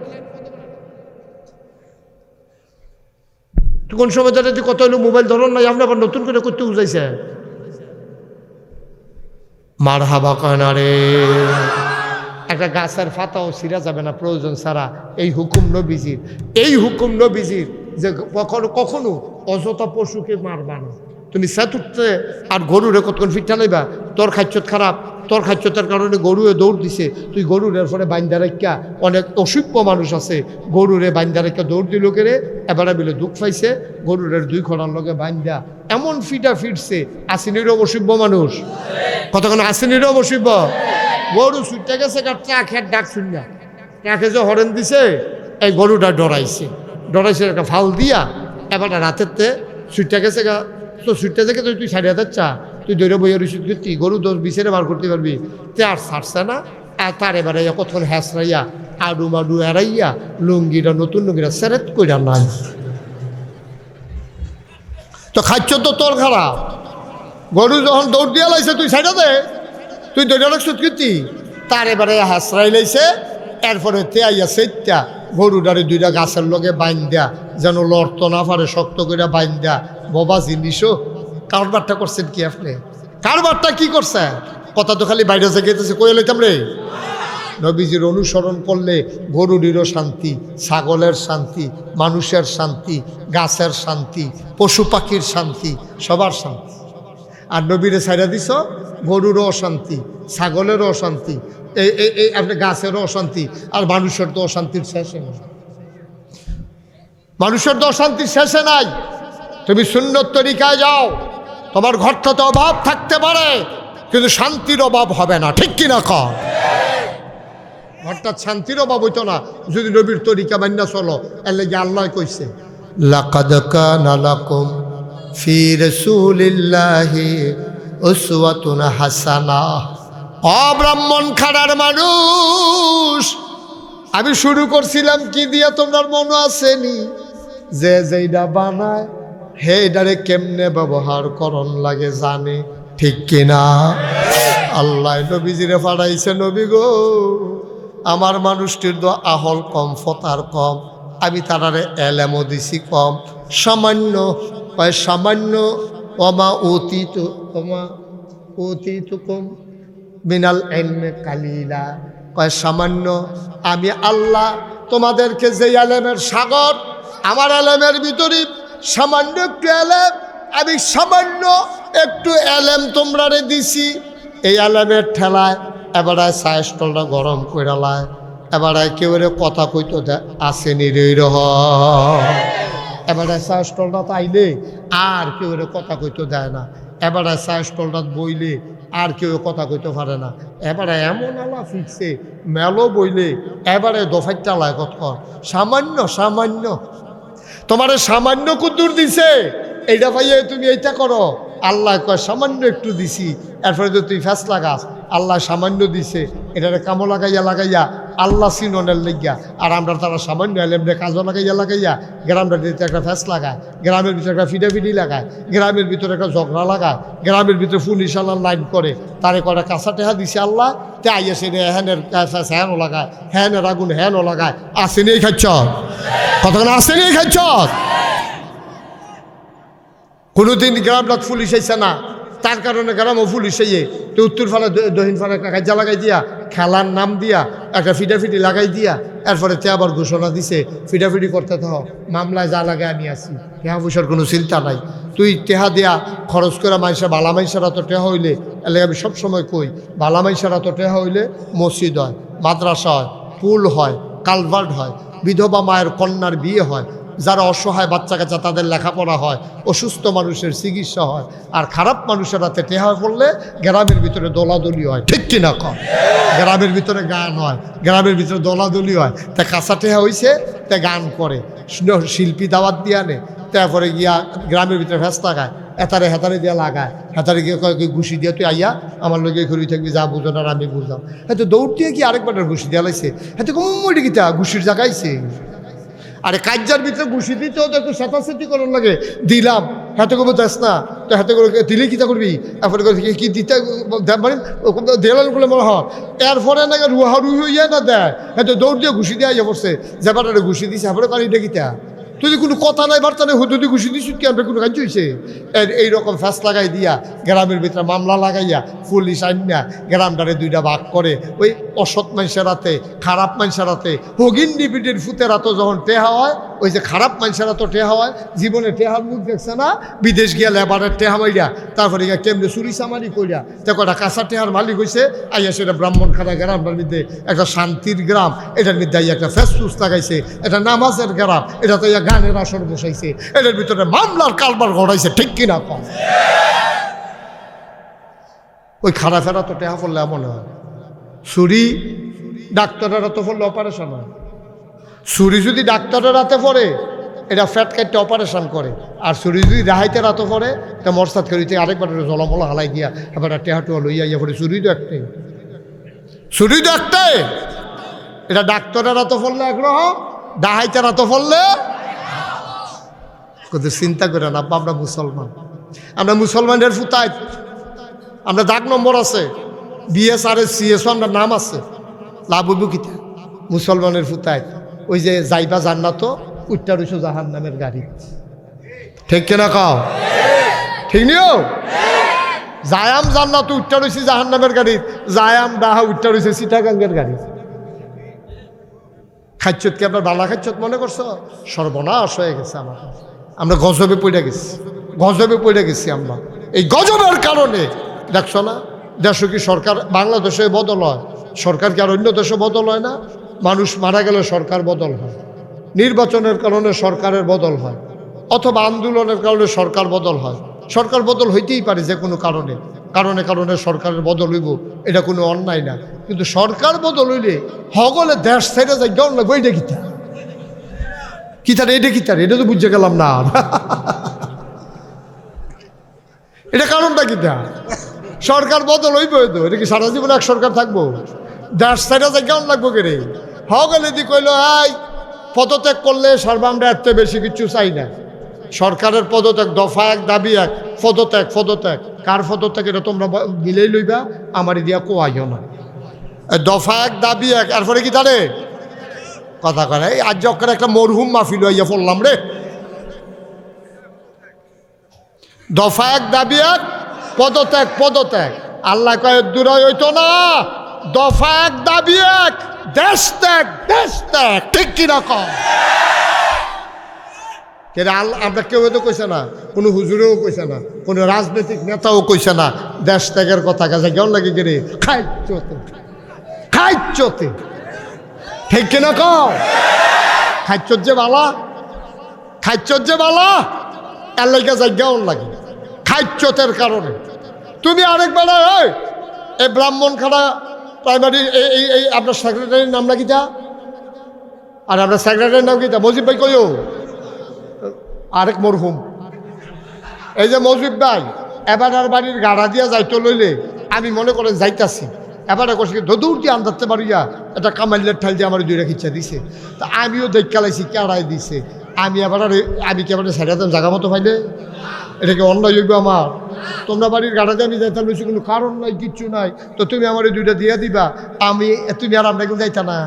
কোন সময় যদি কত হলো মোবাইল ধরন নাই, আপনি আবার নতুন করে করতে বুঝাইছে। মার হাবা কয় না রে, একটা গাছের পাতাও ছিঁড়া যাবে না প্রয়োজন ছাড়া। এই হুকুম নবীজির, এই হুকুম নবীজির যে কখনো অযথা পশুকে মারবা না। তুমি সেতুতে আর গরুরে কতক্ষণ ফিটটা লাইবা, তোর খাচ্ছত খারাপ, তোর খাচ্ছতের কারণে গরুয়ে দৌড় দিছে, তুই গরুরের ফলে বাইন্দা রেখা। অনেক অসভ্য মানুষ আছে, গরুরে বাইন্দা রেখা দৌড় দিল কেড়ে, এবারে বিলে দুঃখ পাইছে, গরুরের দুই খড়ার লগে বাইন্দা এমন ফিটা ফিটছে। আসিনিরও অসভ্য মানুষ, কতক্ষণ আসিনিরও অসভ্য। গরু ছুটতে গেছে, ট্রাকের ডাক শুনলা, ট্রাকে যে হরেন দিছে, এই গরুটা ডরাইছে, একটা ফাল দিয়া এবার রাতের ছুটতে গেছে গা। তো ছুটতে থেকে তুই সাড়ে হাজার চা, তুই দৈরে বইয়ের ওষুধ করতি, গরু 10 20 বার করতে পারবি। তে আর ছাড়ছে না, আর তার এবারে কতক্ষণ হ্যাঁসরাইয়া আডু মাডু এড়াইয়া লুঙ্গিটা, নতুন লুঙ্গিটা সেরেট কইরা নাই। তো খাচ্ছ তো তোর খারাপ। গরু যখন দৌড় দিয়া লাইছে, তুই সাইডা দে, তুই দৈরে ওষুধ করতি, তার এবারে হ্যাঁসরাই লাইছে। এরপরে তে আইয়া সেইটা গরুটারে দুইটা গাছের লগে বাইন্দা যেন লড়তো না পারে, শক্ত করে বাইন্দা। বাবা জিনিসও কারবারটা করছেন কি আপনি? কারবারটা কি করছেন? কথা তো খালি বাইরে থেকে গেতেছে, কয়ে লইতাম রে। নবীজির অনুসরণ করলে গরুরও শান্তি, ছাগলের শান্তি, মানুষের শান্তি, গাছের শান্তি, পশু পাখির শান্তি, সবার শান্তি। আর নবীরে ছাইরা দিছ, গরুরও অশান্তি, ছাগলেরও অশান্তি, এই আপনি গাছেরও অশান্তি, আর মানুষের তো অশান্তির শেষে নাই। মানুষের তো অশান্তির শেষে নাই। তুমি সুন্নত তরিকায় যাও, তোমার ঘরটাতে অভাব থাকতে পারে কিন্তু শান্তির অভাব হবে না, ঠিক কিনা কর? ঘরটার শান্তির অভাব হইতো না যদি নবীর তরিকা মান্য চলো। এর লাগে আল্লাহ কইছে, লাকাদ কানা লাকুম ফি রাসূলিল্লাহি উসওয়াতুন হাসানাহ। অব্রাহ্মণ খাড়ার মানুষ, আমি শুরু করছিলাম কি দিয়া তোমার মনে আসেনি? যে যেইটা বানায় হেইডারে কেমনে ব্যবহার করন লাগে জানে, ঠিক কিনা? আল্লাহ নবীজিরে পাঠাইছে, নবী গো আমার মানুষটির তো আহল কম, ফতার কম, আমি তারারে এলেমও দিছি কম, সামান্য সামান্য। ওমা অতীত কম মিনাল ইলমে কালিলা, কয় সামান্য। আমি আল্লাহ তোমাদেরকে যে এলেমের সাগর, আমার এলেমের ভিতরে সামান্য একটু এলেম, আমি সামান্য একটু এলেম তোমরারে দিছি। এই এলেমের ঠেলায় এবারে সায়স্টলটা গরম কইরালায়, এবারে কেউ কথা কইতো আসেনি রে রহ, এবারে সায়স্টলটা তাইলে আর কেউ কথা কইতো দেয় না, এবারে সায়স্টলটা বইলে আর কেউ কথা কইতে পারে না। এবারে এমন আলা ফিরছে মেলো বইলে এবারে দফাই চালায় কত সামান্য সামান্য। তোমার সামান্য কুদ্দুর দিছে, এইটা ভাইয়া তুমি এইটা করো। আল্লাহ কয় সামান্য একটু দিছি, এরপরে তো তুই ফ্যাস লাগাস। আল্লাহ সামান্য দিছে, এটারে কামো লাগাইয়া আল্লাহ সিননের লেগিয়া। আর আমরা তারা সামান্য এলেমরে কাজও লাগাইয়া গ্রামটার ভিতরে একটা ফ্যাস লাগায়, গ্রামের ভিতরে একটা ফিডাফিডি লাগায়, গ্রামের ভিতরে একটা ঝগড়া লাগায়, গ্রামের ভিতরে পুলিশ আল্লাহ লাইন করে, তারে কটা কাঁচা টেহা দিছে আল্লাহ, তে আইয়াছে রে হ্যানের ফ্যাস হ্যানও লাগায়, হ্যানের আগুন হ্যানও লাগায়। আসেনি এই খাচ্ছ কতক্ষণ, আসেনি এই খাচ্ছ। কোনোদিন গ্রামটা পুলিশ আইসে না, তার কারণে গ্রামও পুলিশ আইয়ে তো উত্তর ফালা দক্ষিণ ফালা একটা কাজা লাগাই দিয়া, খেলার নাম দিয়া একটা ফিডাফিডি লাগাই দিয়া, এরপরে তে আবার ঘোষণা দিছে ফিডাফিডি করতে থাও, মামলায় যা লাগে আমি আসি, টেহা পয়সার কোনো চিন্তা নাই। তুই টেহা দেয়া খরচ করে মাইসা, বালা মাইসারা তো টেহা হইলে, এলে আমি সবসময় কই বালা মাইসারা তো টেহা হইলে মসজিদ হয়, মাদ্রাসা হয়, পুল হয়, কালভার্ট হয়, বিধবা মায়ের কন্যার বিয়ে হয়, যারা অসহায় বাচ্চা কাচ্চা তাদের লেখাপড়া হয়, অসুস্থ মানুষের চিকিৎসা হয়। আর খারাপ মানুষের হাতে টেহা পড়লে গ্রামের ভিতরে দলাদলি হয়, ঠিক কিনা কম? গ্রামের ভিতরে গান হয়, গ্রামের ভিতরে দলাদলি হয়। তা কাঁচা টেহা হয়েছে, তা গান করে, শিল্পী দাওয়াত দিয়ে আনে, তারপরে গিয়া গ্রামের ভিতরে ফ্যাস লাগায়, হেতারে দিয়া লাগায়, হেতারে গিয়ে কয়েক ঘুষি দিয়ে তুই আইয়া আমার লগে ঘুরি থাকবি, যা বুঝো না আমি বুঝলাম। হয়তো দৌড় দিয়ে কি আরেকবার ঘুষি দিয়া লাইছে, হয়তো কমটি গীতা ঘুষির জায়গাইছে। আরে কাজ্জার ভিতরে ঘুষি দিতেও তো একটু সেতাসেতি করার লাগে, দিলাম হাতে করবো দেস না, তো হাতে করে দিলে কিতা করবি, এরপরে কি দিতে মানে দেলাল বলে মনে হয়, এরপরে না রুহা রুহি হইয়া না দেয়, হয়তো দৌড় দিয়ে ঘুষি দিয়ে আইয়া পড়ছে, যেবারে ঘুষি দিছে এরপরে কারিটা কিতা, তুই যদি কোনো কথা নাই বার্তা নেই, যদি ঘুষি দিস কি আমরা কোনো কাজ হয়েছে। এইরকম ফ্যাস লাগাই দিয়া গ্রামের ভিতরে মামলা লাগাইয়া পুলিশ আইনা গ্রামটারে দুইটা ভাগ করে, ওই অসৎ মানুষের হাতে, খারাপ মানুষের হাতে, হগিন্ডি পিটির ফুতের হাতে যখন টেহা হয়, ওই যে খারাপ মানুষের হাতে টেহা হয়, জীবনে টেহার মুখ দেখছে না, বিদেশ গিয়া লেবারের টেহা মাইরা, তারপরে গিয়া কেমনে চুরি চামারি কইরা, তে কটা কাঁচা টেহার মালিক হয়েছে, আইয়া সেটা ব্রাহ্মণ খানা গ্রামটার মধ্যে একটা শান্তির গ্রাম, এটার মধ্যে আইয়া একটা ফেসফুস লাগাইছে, এটা নামাজের গ্রাম, এটা তো গানের আসর বসাইছে, এটার ভিতরে মামলার কালবার ঘটাইছে, ঠিক কিনা কম? ওই খারাপ ফেরা তো টেহা পড়লে এমন হয়, চুরি ডাক্তারের হাতে পড়লে অপারেশন হয়, চুরি যদি ডাক্তারের হাতে পড়ে এটা ফ্যাট কাটতে অপারেশন করে, আর চুরি যদি রাহাইতে রাতে পড়ে তা মরসাদ করিতে আরেকবার জলমলা হালাই দিয়া এবার টেহাটুয়া লইয়া ইয়া পড়ে। চুরি তো একটাই, চুরি তো একটাই, এটা ডাক্তারের হাতে পড়লে একরকম, ডাহাইতে রাতে পড়লে কোথাও চিন্তা করে না। আমরা মুসলমান, আমরা মুসলমানের ফুতায়, আমরা দাগ নম্বর আছে, বিএসআরএস সিএসও আমরা নাম আছে, লাভ হইব কিতা মুসলমানের ফুতায়। ওই যে যাইবা জান্নাত উঠটা রইছো জাহান্নামের গাড়ি। ঠিক কিনা কও? ঠিক নিও? যায়াম জান্নাত উঠটা রইছি জাহান্নামের গাড়ি, যায়াম ডাহা উঠটা রইছে চিটাগাঙ্গের গাড়ি। খাচ্ছত কি আপনার বালা খাচ্ছত মনে করছো? সর্বনাশ হয়ে গেছে আমার। আমরা গজবে পড়ে গেছি, গজবে পড়ে গেছি আমরা। এই গজবের কারণে দেখছো না, দেশ কি সরকার বাংলাদেশে বদল হয়, সরকার কি আর অন্য দেশে বদল হয় না? মানুষ মারা গেলে সরকার বদল হয়, নির্বাচনের কারণে সরকারের বদল হয়, অথবা আন্দোলনের কারণে সরকার বদল হয়। সরকার বদল হইতেই পারে যে কোনো কারণে, কারণে কারণে সরকারের বদল হইব, এটা কোনো অন্যায় না। কিন্তু সরকার বদল হইলে হগলে দেশ ছেড়ে যায় কেমন লাগবে? এইটা কিতা কিতার, এটা কিতার, এটা তো বুঝতে গেলাম না। এটা কারণটা কিতা? সরকার বদল হইব তো, এটা কি সারা জীবন এক সরকার থাকবো? দেশ ছেড়ে যায় কেমন লাগবো কে রে? হগলে দি কইল এই পদত্যাগ করলে সর্বামরা এত বেশি কিছু চাই না। সরকারের পদত্যাগ, দফা এক দাবি এক, পদত্যাগ। পদত্যাগ কার পদত্যাগ? এটা তোমরা মিলেই লইবা, আমারই দিয়া কোয়াইও না। দফা এক দাবি এক, এরপরে কি তারে কথা করে আজ যখন একটা মরহুম মাহফিল হইয়া পড়লাম রে। দফা এক দাবি এক, পদত্যাগ। পদত্যাগ আল্লাহ কয় দূরে হইতো না, দফা এক দাবি এক, দেশ ত্যাগ। দেশ ত্যাগ ঠিক কিরকম? আমরা কেউ তো কইছে না, কোনো হুজুরেও কইছে না, কোনো রাজনৈতিক নেতাও কইছে না দেশ ত্যাগের কথা। কাছে কেমন লাগে কে রে? খাইচতে খাইচতে ঠিক কিনা কও? খাইচত যে বালা, খাইচত যে বালা, এর লাগে যাই কেমন লাগে খাইচতের কারণে। তুমি আরেকবার এই ব্রাহ্মণখানা প্রাইমারি এই আপনার সেক্রেটারির নাম নাকি তা? আর আপনার সেক্রেটারির নাম কি তা? মজিব ভাই কইও আরেক মরহুম, এই যে মজিব ভাই এবার আর বাড়ির গাড়া দিয়া যাইতো লইলে আমি মনে করে যাইতাছি, এবারে কষে দৌড় দিয়ে আনতে পারিয়া একটা কামাইলের ঠাল দিয়ে আমার দুইটা খিচ্ছা দিছে। তা আমিও দেখ কালাইছি কেড়াই দিছে। আমি এবার আমি কি এবার সাইডাতাম জায়গা মতো পাইলে? এটাকে অন্যায় হইব আমার? তোমরা বাড়ির গাড়া দিয়ে আমি যাইতাম বেশি, কোনো কারণ নাই, কিচ্ছু নাই, তো তুমি আমার দুইটা দিয়ে দিবা, আমি তুমি আর আমরা কেউ যাইতা না।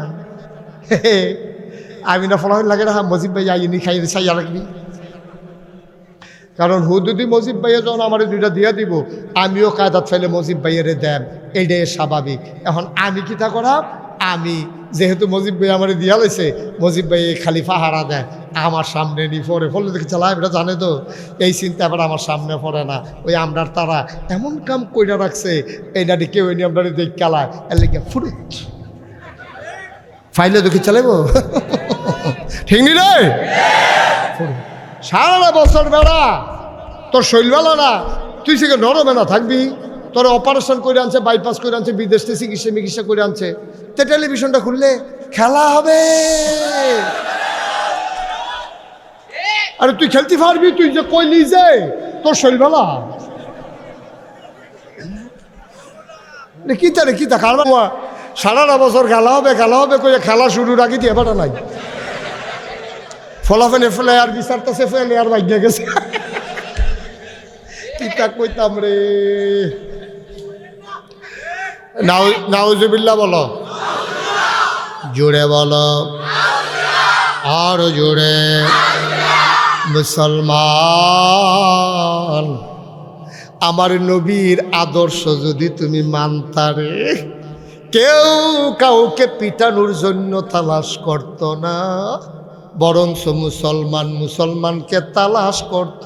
আমি না ফলাফল লাগে না মজিব ভাই আইনি খাই চাইয়া রাখবি। কারণ হুদুদি মজিব ভাইয়া যখন আমার দুইটা দিয়ে দিব, আমিও কায়দাত ফেলে মজিব ভাইয়েরে দেন, এইটাই স্বাভাবিক। এখন আমি কি তা করাম? আমি যেহেতু মজিব ভাই আমার দিয়া লাইছে, মজিব ভাই খালি পাহারা দেয়, আমার সামনে নি পড়ে ফলে দেখি চালা এটা জানে তো, এই চিন্তা আবার আমার সামনে পড়ে না। ওই আমরার তারা এমন কাম কইরা রাখছে, এইটা কেউ এনে আমরা দেখ কালায়, এর লেগে ফুরুত ফাইলে দেখি চালাইব। ঠিক নি রে? সারা বছর বেড়া তোর শৈলবেলা না, তুই সে নরমে না থাকবি। তোর অপারেশন করে আনছে, বাইপাস করে আনছে, বিদেশ থেকে চিকিৎসা করে আনছে, তো টেলিভিশনটা খুললে খেলা হবে। আরে তুই খেলতে পারবি? তুই যে কইলি যে তোর শৈলবেলা কি তারে কি তা খারাপ সারাটা বছর খেলা হবে খেলা হবে কই খেলা শুরুর আগে দিয়ে এবারটা নাই ফলাফেন ফেলে আর বিচারতেছে ফেলে আর ভাগ্য গেছে। কিতা কইতাম রে। নাউজুবিল্লাহ বলো, জোরে বলো, আরো জোরে। মুসলমান, আমার নবীর আদর্শ যদি তুমি মানতারে, কেউ কাউকে পিটানোর জন্য তালাশ করত না, বরঞ্চ মুসলমানকে তালাশ করত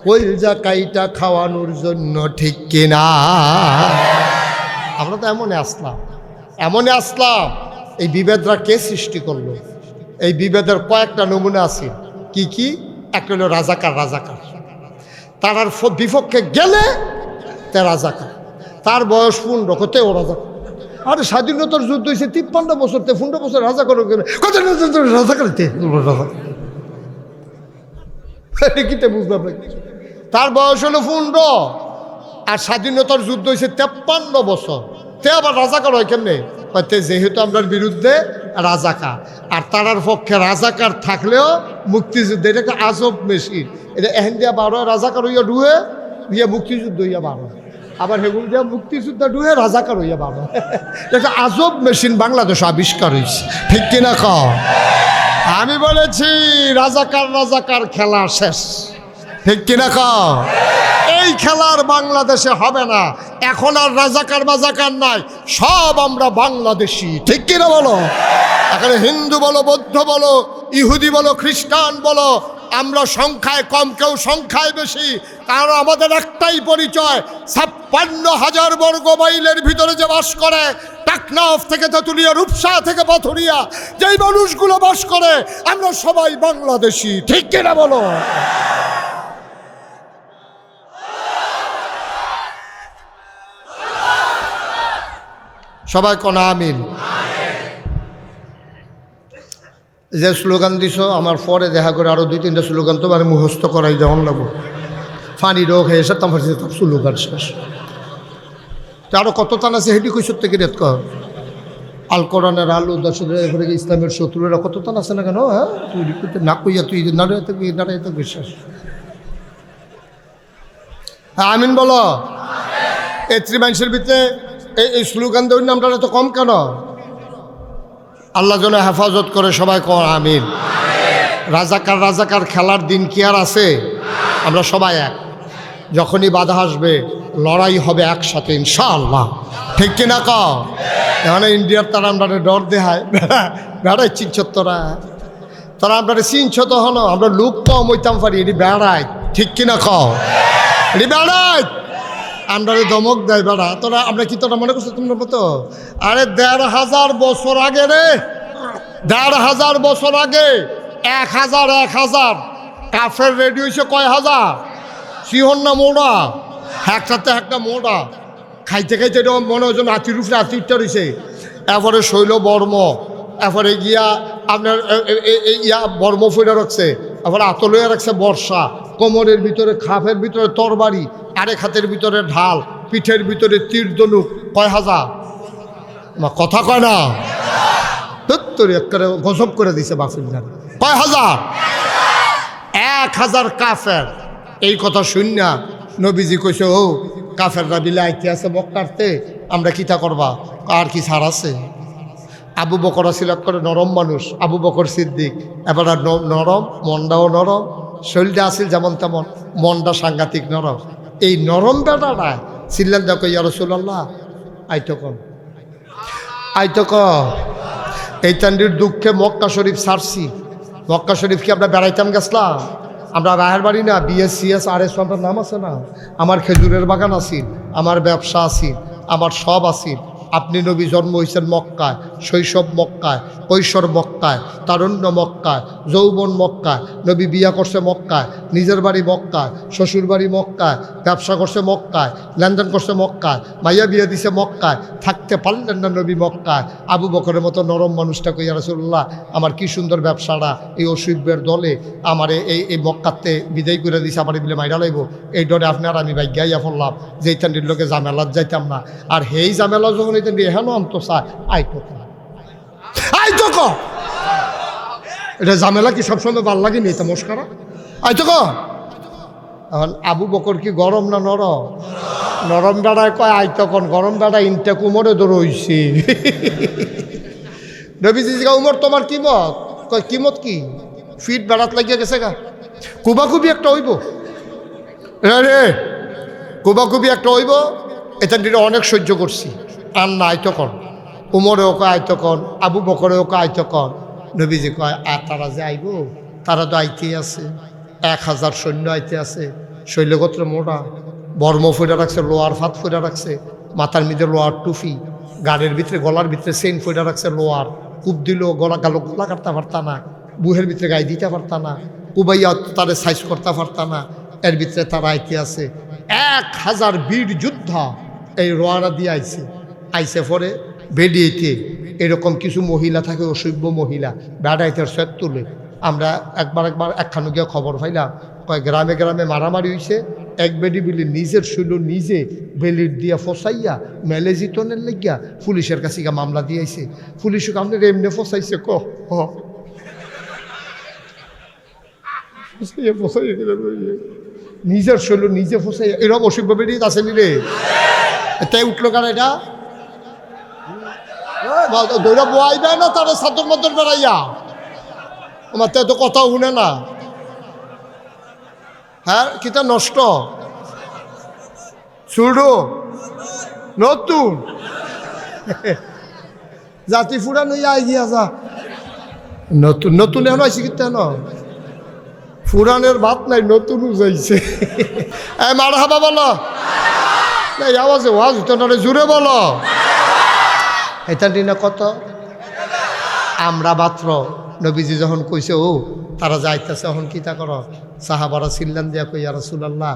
কলজা কাইটা খাওয়ানোর জন্য। ঠিক কিনা? আমরা তো এমনে আসলাম। এই বিভেদরা কে সৃষ্টি করলো? এই বিভেদের কয়েকটা নমুনা আছে। কি কি? একটা হলো রাজাকার। তার বিপক্ষে গেলে তে রাজাকার, তার বয়স 15 হতে ও রাজাকার। আরে স্বাধীনতার যুদ্ধ হয়েছে 53 বছর, 15 বছর রাজাকার গেলে রাজাকারতে কিতে বুঝলাম নাকি? তার বয়স হলো 15 আর স্বাধীনতার যুদ্ধ হয়েছে 53 বছর, তে আবার রাজাকার হয় কেমনে? যেহেতু আমরা বিরুদ্ধে রাজাকার, আর তারার পক্ষে রাজাকার থাকলেও মুক্তিযুদ্ধ, এটা একটা আজব মেশিন। এটা এহেন দিয়া 12 রাজাকার হইয়া ডুয়ে দিয়ে মুক্তিযুদ্ধ হইয়া 12। আবার হেগুল দিয়া মুক্তিযোদ্ধা ডুয়ে রাজাকার হইয়া বাবা। একটা আজব মেশিন বাংলাদেশ আবিষ্কার হয়েছে, ঠিক কিনা ক? আমি বলেছি রাজাকার রাজাকার খেলা শেষ, ঠিক কিনা ক? এই খেলার বাংলাদেশে হবে না। এখন আর রাজাকার বাজাকার নাই, সব আমরা বাংলাদেশি, ঠিক কিনা বলো? এখানে হিন্দু বলো, বৌদ্ধ বলো, ইহুদি বলো, খ্রিস্টান বলো, আমরা সংখ্যায় কম, কেউ সংখ্যায় বেশি, কারণ আমাদের একটাই পরিচয়, 56,000 বর্গ মাইলের ভিতরে যে বাস করে, টাকনাফ থেকে তেঁতুলিয়া, রূপসা থেকে পাথুরিয়া, যেই মানুষগুলো বাস করে, আমরা সবাই বাংলাদেশি, ঠিক কিনা বলো? সবাই কোন আমিন। যে স্লোগান দিছ আমার পরে দেখা করে আরো 2-3টা স্লোগান তো মানে মুখস্থ করাই যেমন লাগবো। ফানি রোগ হয়ে এসে তোমার স্লোগান শেষ। তো আরো কত টান আছে হেঁটি কৈশোর থেকে রেত কর। আল কোরআনের আলু দর্শক ইসলামের শত্রুরা কত টান আছে না কেন? হ্যাঁ, তুই না কইয়া তুই নাড়াই তো বিশ্বাস। হ্যাঁ আমিন বলো। এই ত্রিমাংসের ভিতরে এই স্লোগান দেওয়ার নামটা তো কম কেন? আল্লাহ যেন হেফাজত করে, সবাই কর আমিন। রাজাকার রাজাকার খেলার দিন কি আর আছে? আমরা সবাই এক, যখনই বাধা আসবে লড়াই হবে একসাথে ইনশাআল্লাহ, ঠিক কিনা ক? এখানে ইন্ডিয়ার তারা আমরা ডর দেখায়, বেড়াই চিনছ তোরা আমরা চিনছ তো হন, আমরা লোক কম হইতাম পারি, এটি বেড়াই, ঠিক কিনা ক? এটি বেড়াই, আমরা ধমক দেয় বেড়া তোরা। আমরা কি তোরা মনে করছো তোমরা মতো? আরে 1,500 বছর আগে রে, 1,500 বছর আগে 1,000 কাফের রেডি হয়েছে কয় হাজার? সিহন না মোড়া, একটাতে একটা মোড়া খাইতে খাইতে এটা মনে হয় যেন আতির উপরে আতিরটা রয়েছে। এরপরে শৈল বর্ম, এরপরে গিয়া আপনার ইয়া বর্ম ফুটে রাখছে, এরপরে আতলইয়া রাখছে বর্ষা, কোমরের ভিতরে খাপের ভিতরে তরবারি, আরেক হাতের ভিতরে ঢাল, পিঠের ভিতরে তীর ধনুক। কয় হাজার? কথা কয় না, তোর একেবারে গজব করে দিছে বাফিল। কয় হাজার? 1,000 কাফের। এই কথা শুননা নবীজি কইছে, ও কাফেররা বিলে আইতে আছে মক্কাতে, আমরা কিতা করবা? আর কি ছাড় আছে? আবু বকর ছিল করে নরম মানুষ, আবু বকর সিদ্দিক এবার নরম, মনটাও নরম, শরীরটা আসিল যেমন তেমন, মনটা সাংঘাতিক নরম। এই নরম বেটাটা ছিলেন দেখো ইয়া রাসূলুল্লাহ আইতো কম, আইতো ক। এই তান্ডির দুঃখে মক্কা শরীফ ছাড়ছি। মক্কা শরীফ কি আমরা বেড়াইতাম গেছলাম? আমরা রাহের বাড়ি না, BS-CS RS আমার নাম আছে না, আমার খেজুরের বাগান আছিল, আমার ব্যবসা আছিল, আমার সব আছিল। আপনি নবী জন্ম হয়েছেন মক্কায়, শৈশব মক্কায়, কৈশোর মক্কায়, তারুণ্য মক্কায়, যৌবন মক্কায়, নবী বিয়া করছে মক্কায়, নিজের বাড়ি মক্কায়, শ্বশুর বাড়ি মক্কায়, ব্যবসা করছে মক্কায়, লেনদেন করছে মক্কায়, মাইয়া বিয়া দিছে মক্কায়, থাকতে পারলেন না নবী মক্কায়। আবু বকরের মতো নরম মানুষটা কইয়া রাসূলুল্লাহ আমার কি সুন্দর ব্যবসাটা, এই অসুখের দলে আমারে এই মক্কাতে বিদায় করে দিছে, আমার বিলে মাইরা লাইব, এই ডরে আপনার আমি বাইগাইয়া ফেললাম যে এইটান্ডির লোকে জামেলাত যাইতাম না। আর হেই জামেলা যখন এখানে অন্ত চায় আইতো আইতো ক। এটা ঝামেলা কি সবসময় ভাল লাগে নেই তো মস্কারা আইতো ক। এখন আবু বকর কি গরম না নরম? নরম বেড়ায় কয় আইতো কন, গরম বেড়া ইনটা কুমরে দৌড়ইছি। নবীজি উমর তোমার কিমত? কয় কিমত কি? ফিট বেড়াত লাগিয়ে গেছে গা, কুবাকুবি একটা হইব রে, কুবাকুবি একটা হইব। এটা অনেক সহ্য করছি, আর না আইতো কন। উমরেও কয় আইতো কন, আবু বকরেও কয় আইতো কন। নবীজি কয় আর তারা যে আইব, তারা তো আইতেই আছে, 1,000 সৈন্য আইতে আছে, শৈলগোত্র মোড়া, বর্ম ফুটা রাখছে, লোয়ার ফাত ফুটা রাখছে, মাথার মধ্যে লোয়ার টুফি, গাড়ির ভিতরে গলার ভিতরে চেইন ফুটা রাখছে লোয়ার, কূপ দিলেও গলা কাটতে পারতা না, বুহের ভিতরে গায়ে দিতে পারতা না, কুবাইয়া তারে সাইজ করতে পারতা না। এর ভিতরে তারা আইতে আছে 1,000 বীর যোদ্ধা এই রোয়ানা দিয়ে আইছে পরে বেডিয়েতে এরকম কিছু মহিলা থাকে, অসভ্য মহিলা, বেড়াইতে সেট তুলে। আমরা একবার একখানো গিয়ে খবর পাইলাম, কয় গ্রামে গ্রামে মারামারি হয়েছে, এক বেডি বিলি নিজের শৈল নিজে বেলির দিয়া ফসাইয়া মেলেজিতনের লেগিয়া পুলিশের কাছে গিয়ে মামলা দিয়েছে। পুলিশকে আপনার এমনি ফসাইছে ক নিজের শৈল নিজে ফসাইয়া, এরকম অসভ্য বেডি আছে নি রে। তাই উঠলো কার এটা দৌড়া বয়াই দেয় না তারা সাতর মতন বেড়াইয়া আমার তো এত কথাও শুনে না। হ্যাঁ কিতা নষ্ট শুরু নতুন জাতি ফুরা নইয়া গিয়া যা নতুন নতুন এখন আইসি কিতা ন ফুরানের ভাত নাই নতুন যাইছে। মার হাবা বলো এই আওয়াজে ওয়াজ তো না জুড়ে বলো এটা দিনে কত আমরা মাত্র নবীজি যখন কইছে ও তারা যাইতেছে এখন কিতা করো সাহাবারা সিল্লান দিয়া কই ইয়া রাসূলুল্লাহ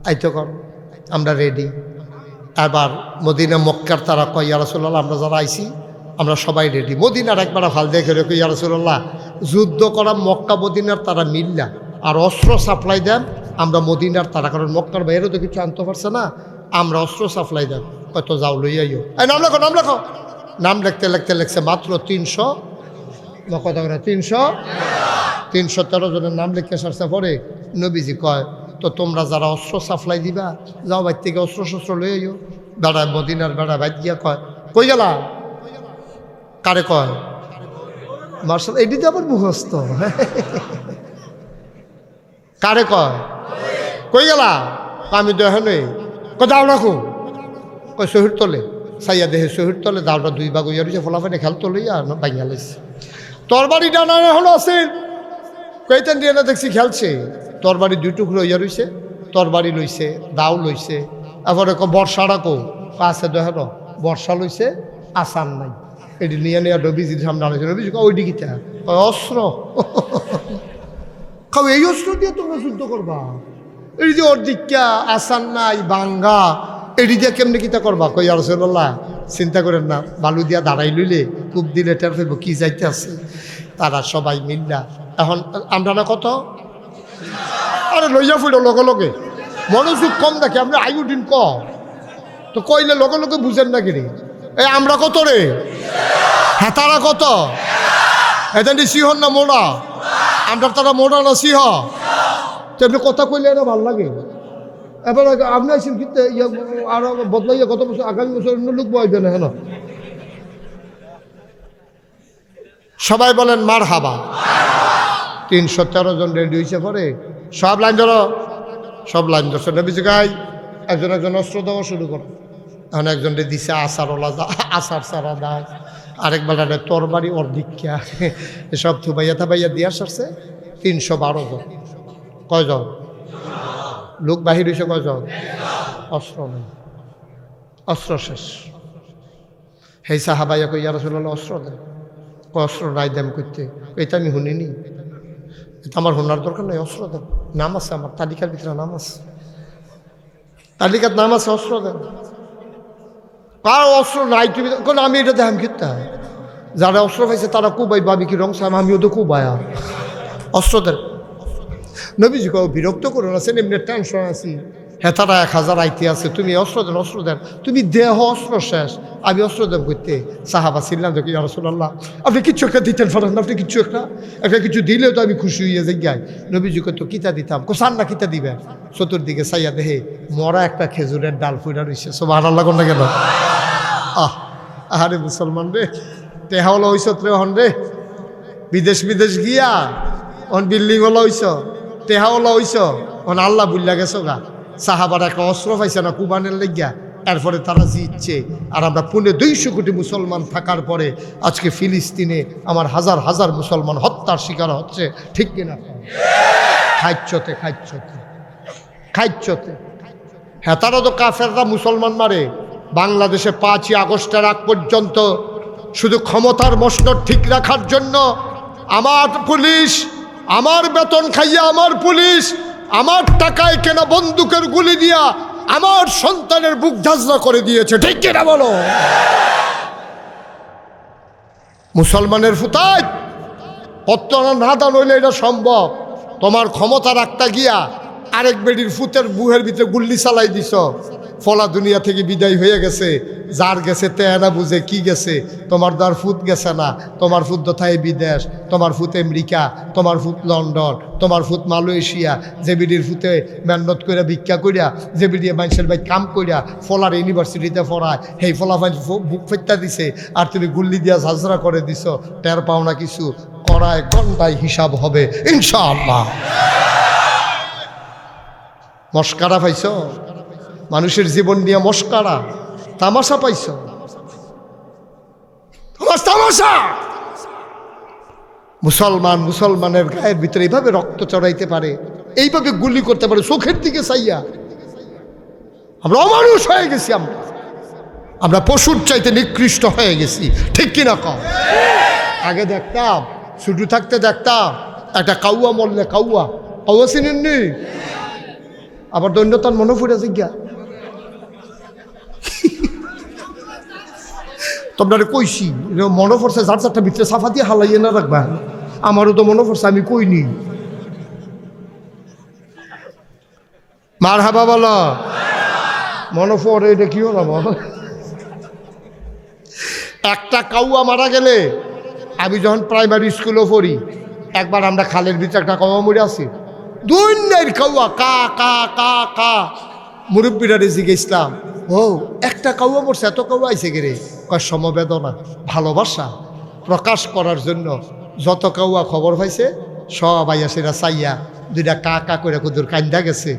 আইতো কর আমরা রেডি। আবার মদিনা মক্কার তারা কয় ইয়া রাসূলুল্লাহ আমরা যারা আইছি আমরা সবাই রেডি। মদিনার একবার ফাল দেখে রেখে ইয়া রাসূলুল্লাহ যুদ্ধ করা মক্কা মদিনার তারা মিল্লা আর অস্ত্র সাপ্লাই দেন আমরা মদিনার তারা, কারণ মক্কার বাইরেও তো কিছু আনতে পারছে না, আমরা অস্ত্র সাপ্লাই দেন কত যাও লইয়াইও। এই নাম লেখো নাম লেখো। নাম লিখতে লিখতে লিখছে মাত্র 300 কথা করে 313 জনের নাম লিখে সারছে পরে নবীজি কয় তো তোমরা যারা অস্ত্র সাপ্লাই দিবা যাও বাইর থেকে অস্ত্র শস্ত্র লইয়াইও। বেড়ায় মদিনার বেড়া বাইর গিয়া কয় কই গেলা কারে কয় মার্শাল এটি তো আবার মুখস্থ কারে কয় কই গেলা আমি তো এখানে দাও রাখো কই শহীদ তলে সাইয়া দেহে শহীদ তলে দাওটা 2 ভাগ হইয়া রয়েছে ফলাফানে খেল তলইয়া ভাঙিয়া লাইছে। তরবারি ডানা হলো আছে কইতেন দিয়ে না দেখছি খেলছে তরবারি 2 টুকরো হইয়া রয়েছে তরবারি লইছে দাও লইছে। তারপরে বর্ষা রাখো আছে দেখেন বর্ষা লইছে আসান নাই এটি নিয়ে নিয়ে নবীজির সামনে আনেছে। নবীজি ওই দিকিটা অস্ত্র খাও এই অস্ত্র দিয়ে তোমরা যুদ্ধ করবা এই যে ওর দিকা আসান নাই বাঙ্গা এটি দিয়ে কেমনি কিতা করবা কই ইয়া রাসূলুল্লাহ চিন্তা করেন না বালু দিয়া দাঁড়াই লইলে খুব দিলে টের ফেলবো কি যাইতে আছে। তারা সবাই মিল্লা এখন আমরা না কত আরে লইয়া ফুল লগে লগে মনোযোগ কম দেখে আমরা আয়ুদিন কম তো কইলে লগে লগে বুঝেন না কিনি এই আমরা কত রে হ্যাঁ তারা কত এদের সিহন না মোড়া আমরা তারা মোড়া না সিহ তেমনি কথা কইলে এটা ভাল লাগে। এবার আপনি আইসেন কিন্তু আরো বদলাইয়া গত বছর আগামী বছর অন্য লোক বয়বে না হেন সবাই বলেন মার হাবা। 313 জন রেডি হয়েছে পরে সব লাইন ধরো সব লাইন ধরছে নবীজি গাই একজন একজন অস্ত্র দেওয়া শুরু করো। এখন একজনকে দিছে আসারওয়ালা আসার সারা দাস আরেক বেলাটা তরবারি ওর দীক্ষা এসব থুবাইয়া থাবাইয়া দিয়া সারছে 312 জন। কয়জন লোক বাহির হয়েছে কয়জন অস্ত্র নেই অস্ত্র শেষ। হেই সাহাবাইয়া কই ইয়া রাসূলুল্লাহ অস্ত্র দেন অস্ত্র নাই দেম করতে এটা আমি শুনিনি এটা আমার শোনার দরকার নেই অস্ত্র দেন নাম আছে আমার তালিকার ভিতরে নাম আছে তালিকার নাম আছে অস্ত্র দেন কার অস্ত্র নাই তুমি কোন আমি এটা দেখাম কিতা যারা অস্ত্র পাইছে তারা কুবাই ভাবি কি রং সাম আমিও তো কুবায়া অস্ত্র দেন। নবীজি কেউ বিরক্ত করো না সেন এমনি টেনশন আছি হ্যাঁ তারা 1000 আইতে আছে তুমি অস্ত্র দেন তুমি দেহ অস্ত্র শেষ আমি অস্ত্র দেব করতে সাহাবা ছিলাম দেখি ইয়া রাসূলুল্লাহ আপনি কিছু একটা দিতেন পারেন আপনি কিছু একটা কিছু দিলেও তো আমি খুশি হইয়া যাই। নবীজি তো কিতা দিতাম কোসান না কিতা দিবেন চতুর্দিকে চাইয়া দেহে মরা একটা খেজুরের ডাল ফুইরা রইছে সুবহানাল্লাহ কোন কেন আরে মুসলমান রে তেহা হলো হইছ হন রে বিদেশ গিয়া অন বিল্ডিং হলো হইছ তেহা হলো হইছ অন আল্লাহ বুল্লা গেছো গা সাহাবার একটা অস্ত্র পাইছে না কুবানের লেগিয়া এরপরে তারা জিতছে আর আমরা 200 কোটি মুসলমান থাকার পরে আজকে ফিলিস্তিনে আমার হাজার হাজার মুসলমান হত্যার শিকার হচ্ছে ঠিক কিনা খাইচ্ছতে হ্যাঁ তারা তো কাফেররা মুসলমান মারে বাংলাদেশে 5ই আগস্টের আগ পর্যন্ত শুধু ক্ষমতার মসনদ ঠিক রাখার জন্য আমার পুলিশ আমার বেতন খাইয়া আমার পুলিশ আমার টাকায় কেনা বন্দুকের গুলি দিয়া আমার সন্তানের বুক ঝাঁঝরা করে দিয়েছে ঠিক কিনা বলো। মুসলমানের ফুতায় কত্তনা না দান হইলে এটা সম্ভব। তোমার ক্ষমতা রাখতে গিয়া আরেক বেডির ফুতের বুহের ভিতরে গুল্লি চালাই দিছ ফলা দুনিয়া থেকে বিদায় হয়ে গেছে, যার গেছে তেনা বুঝে কি গেছে। তোমার দ্বার ফুট গেছে না, তোমার ফুট দথায় বিদেশ, তোমার ফুট আমেরিকা, তোমার ফুট লন্ডন, তোমার ফুট মালয়েশিয়া, যে বিডির ফুটে মেহনত করে ভিক্ষা করিয়া, যে বিডিয়ে মানুষের ভাই কাম করিয়া ফলার ইউনিভার্সিটিতে পড়ায়, সেই ফলা বুক ফেটটা দিছে, আর তুমি গুল্লি দিয়া ঝাঁঝরা করে দিছ, টের পাও না কিছু। কড়ায় গন্ডায় হিসাব হবে ইনশাআল্লাহ। মস্কারা পাইছ, মানুষের জীবন নিয়ে মস্কারা তামাশা পাইছ, তামাশা। মুসলমানের গায়ের ভিতরে এইভাবে রক্ত চড়াইতে পারে, এইভাবে গুলি করতে পারে চোখের দিকে চাইয়া। আমরা অমানুষ হয়ে গেছি, আমরা পশুর চাইতে নিকৃষ্ট হয়ে গেছি, ঠিক কিনা কম? আগে দেখতাম, শুধু থাকতে দেখতাম একটা কাউয়া মরলে, কাউয়া চিনেননি? আবার দৈন্যতার মনে ফুটে জিজ্ঞা তোমরা কইছি মনে পড়ছে, যার চারটা ভিতরে সাফা দিয়ে হালাইয়ে না রাখবা। আমারও তো মনে পড়ছে, আমি কইনি। মার হাবা বলো, মনে পড়ে, এটা কি হলো? একটা কাউয়া মারা গেলে, আমি যখন প্রাইমারি স্কুলে পড়ি, একবার আমরা খালের ভিতরে একটা কাউয়া মরে আছি, দুনিয়ার কাউয়া কা কা কা কা। মুরব্বীরা জিজ্ঞেসলাম, ও একটা কাউয়া মরছে, এত কাউয়া আইসে গেরে? কয় সমবেদনা, ভালোবাসা প্রকাশ করার জন্য যত কাউয়া খবর পাইছে সব আইয়া সেটা চাইয়া দুইটা কা কা করে কুদুর কান্দা গেছে।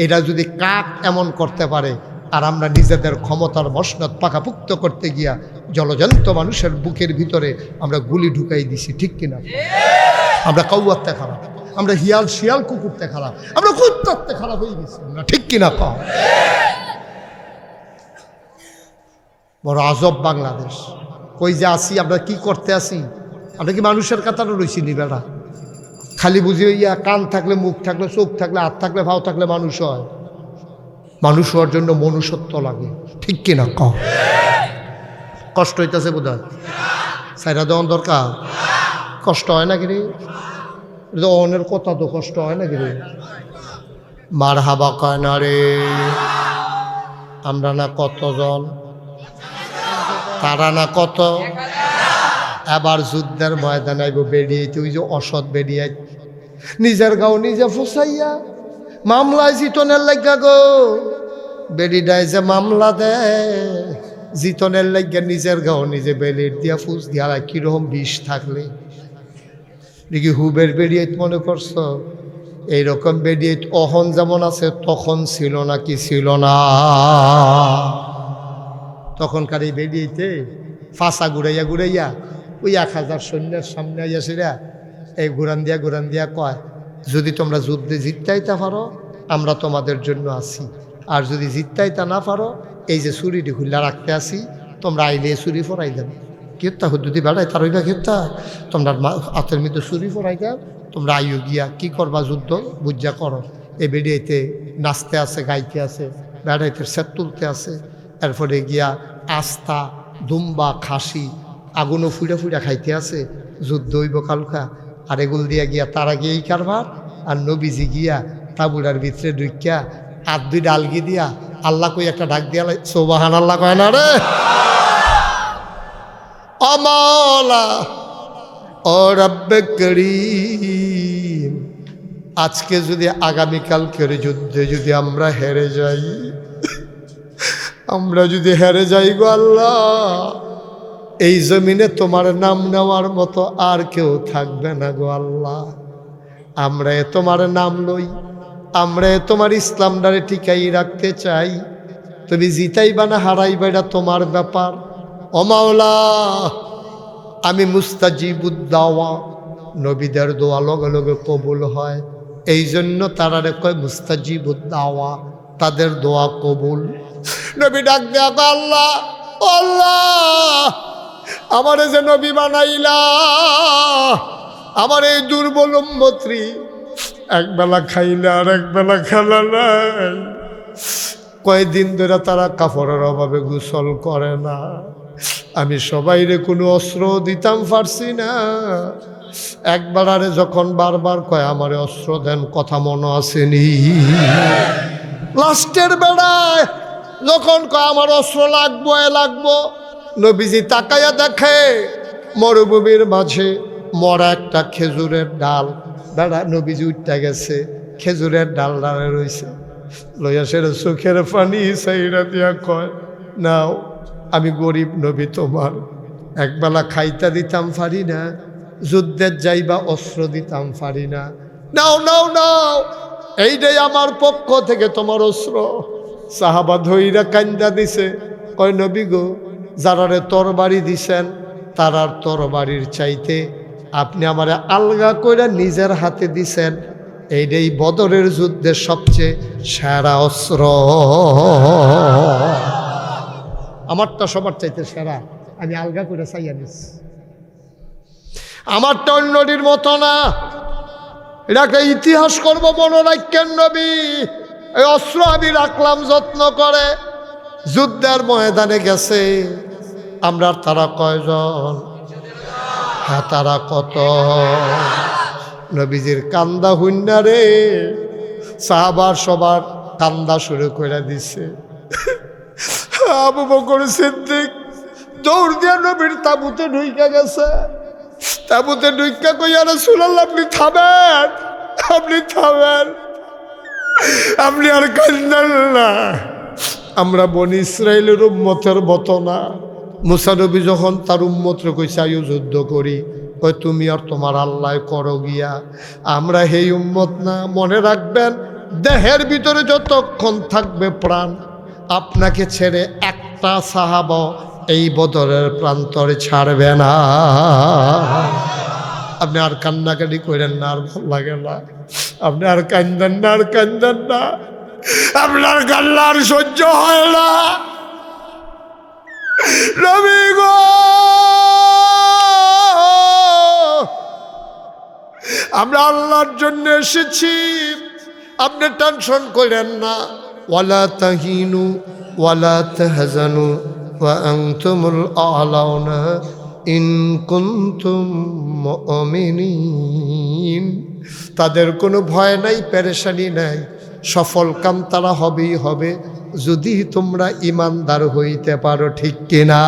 এটা যদি কাক এমন করতে পারে, আর আমরা নিজেদের ক্ষমতার মসনদ পাকাপুক্ত করতে গিয়া জলজন্ত মানুষের বুকের ভিতরে আমরা গুলি ঢুকাই দিছি, ঠিক কিনা? আমরা কাউয়াতে খারাপ, আমরা শিয়াল কুকুরতে খারাপ, আমরা কুত্তাতে খারাপ হয়ে গেছি আমরা, ঠিক কিনা কম? বড় আজব বাংলাদেশ। কই যে আসি আমরা, কি করতে আসি আমরা? কি মানুষের কাতারে রয়েছি নি বেড়া? খালি বুঝি ইয়া কান থাকলে, মুখ থাকলে, চোখ থাকলে, হাত থাকলে, ভাও থাকলে মানুষ হয়? মানুষ হওয়ার জন্য মনুষ্যত্ব লাগে, ঠিক কিনা কম? কষ্ট হইতেছে বোধ হয়, সাইরা দেওয়ার দরকার। কষ্ট হয় না কিরে? অনের কথা তো কষ্ট হয় না কিরে? মার হাবা কয় না রে। আমরা না কতজন, তারা না কত। এবার যুদ্ধের ময়দান আইব, বেরিয়েছে ওই যে অসৎ বেরিয়ে নিজের গাও নিজে ফুসাইয়া মামলায় জিতনের লাগা গো। বেরিডায় যে মামলা দেয় জিতনের লাগিয়া নিজের গাও নিজে বেলির দিয়া ফুস দিয়া, কিরকম বিষ থাকলে দেখি হুবের বেরিয়ে মনে করছ? এইরকম বেরিয়ে অহন যেমন আছে তখন ছিল নাকি ছিল না? তখনকার এই বেরিয়েতে ফাঁসা ঘুরাইয়া ঘুরাইয়া ওই 1000 সৈন্যের সামনে আইয়াছিরা এই ঘুরান দিয়া কয়, যদি তোমরা যুদ্ধে জিততাইতে পারো আমরা তোমাদের জন্য আছি, আর যদি জিততাইতে না পারো এই যে ছুরিটি খুল্লা রাখতে আসি, তোমরা আইলে ছুরি ফরাই দেবে। কেতা যদি বেড়ায় তার ওইবা কেতা, তোমরা হাতের মধ্যে ছুরি ফরাই দেব, তোমরা আইও গিয়া কি করবা যুদ্ধ বুঝা করো। এই বেড়িয়েতে নাচতে আছে, গাইতে আছে, বেড়াইতে সেট তুলতে আছে, এরপরে গিয়া আস্তা দুম্বা খাসি আগুনও ফুড়া খাইতে আছে, যুদ্ধ হইব কালকা। আর এগুল দিয়া গিয়া তারা গিয়ে এই কারবার, আর নবীজি গিয়া তাবুলার ভিতরে ঢুকিয়া আর 2 ডালগি দিয়া আল্লাহ কই একটা ডাক দিয়া সুবহান আল্লাহ কয় না রে? ও মাওলা ও রব্বে করিম, আজকে যদি আগামীকালকের যুদ্ধে যদি আমরা হেরে যাই, আমরা যদি হেরে যাই গো আল্লাহ, এই জমিনে তোমার নাম নেওয়ার মতো আর কেউ থাকবে না গো আল্লাহ। আমরা তোমার নাম লই, আমরা তোমার ইসলামটারে টিকাই রাখতে চাই। তুমি জিতাইবা না হারাইবা এটা তোমার ব্যাপার। ও মাওলা, আমি মুস্তাজিবুদ দাওয়া, নবীদের দোয়া লগে লগে কবুল হয়, এই জন্য তারারে কয় মুস্তাজিবুদ দাওয়া, তাদের দোয়া কবুল। নবী ডাক দেয়া, আল্লাহ আল্লাহ, আমারে যে নবী বানাইলা, আমার এই দুর্বল উম্মতরি একবেলা খাইলে আর একবেলা খেলা নাই, কয়েকদিন ধরে তারা কাপড়ের অভাবে গোসল করে না, আমি সবাইরে কোনো অস্ত্র দিতাম পারছি না। একবার আরে যখন বারবার কয় আমারে অস্ত্র দেন, কথা মনে আসেনি। লাস্টের বেড়ায় যখন কয় আমার অস্ত্র লাগবো লাগবো, নবীজি তাকাইয়া দেখে মরুভূমির মাঝে মরা একটা খেজুরের ডাল। দাঁড়া, নবীজি উঠতে গেছে, খেজুরের ডাল দাঁড়ে রয়েছে। লইয়া সের চোখের পানি সাইরা দিয়া কয়, নাও, আমি গরিব নবী, তোমার একবেলা খাইতে দিতাম পারি না, যুদ্ধের যাইবা অস্ত্র দিতাম পারি না, নাও নাও নাও, এইটাই আমার পক্ষ থেকে তোমার অস্ত্র। সাহাবা ধইরা কান্দা দিছে, কয় নবী গো, যারারে তরবারি দিছেন তারার তরবারির চাইতে আপনি আমারে আলগা কইরা নিজের হাতে দিছেন, এইটাই বদরের যুদ্ধের সবচেয়ে সেরা অস্ত্র। আমারটা সবার চাইতে সেরা, আমি আলগা করে চাইয়া নিছি। আমারটা অন্যটির মতো না, এটাকে ইতিহাস করবো মনে রাখেন নবী। এই অস্ত্র আমি রাখলাম যত্ন করে। যুদ্ধের ময়দানে গেছে, আমরা তারা কয়জন? হ্যাঁ, তারা কত? নবীজির কান্দা হুন্না রে, সাহাবার সবার কান্দা শুরু করে দিছে। আবু বকর সিদ্দিক দৌড় দিয়া নবীর তাবুতে ঢুইকা গেছে। তাবুতে ঢুইকা কইয়া, রাসূলুল্লাহ আপনি থামেন, আপনি থামেন, আপনি আর কান্দেন না। আমরা বনি ইসরায়েলের উম্মতের মতো না। মুসা নবী যখন তার উম্মতরে কইছে আইও যুদ্ধ করি, কই তুমি আর তোমার আল্লাহ করো গিয়া, আমরা সেই উম্মত না। মনে রাখবেন, দেহের ভিতরে যতক্ষণ থাকবে প্রাণ, আপনাকে ছেড়ে একটা সাহাবা এই বদরের প্রান্তরে ছাড়বে না। আপনি আর কান্নাকাটি করেন না, আর ভালো লাগে না। আপনি আর কান্দেন না, আর কান্দেন না, আপনার কান্না আর সহ্য হয় না। নবী গো, আমরা আল্লাহর জন্য এসেছি, আপনি টেনশন করেন না। ওয়ালা তাহিনু ওয়ালা তাহজানু ওয়া আনতুমুল আ'লাউনা ইন কুনতুম মুমিনিন। তাদের কোনো ভয় নাই, পেরেশানি নাই, সফল কাম তারা হবেই হবে যদি তোমরা ইমানদার হইতে পারো, ঠিক কিনা?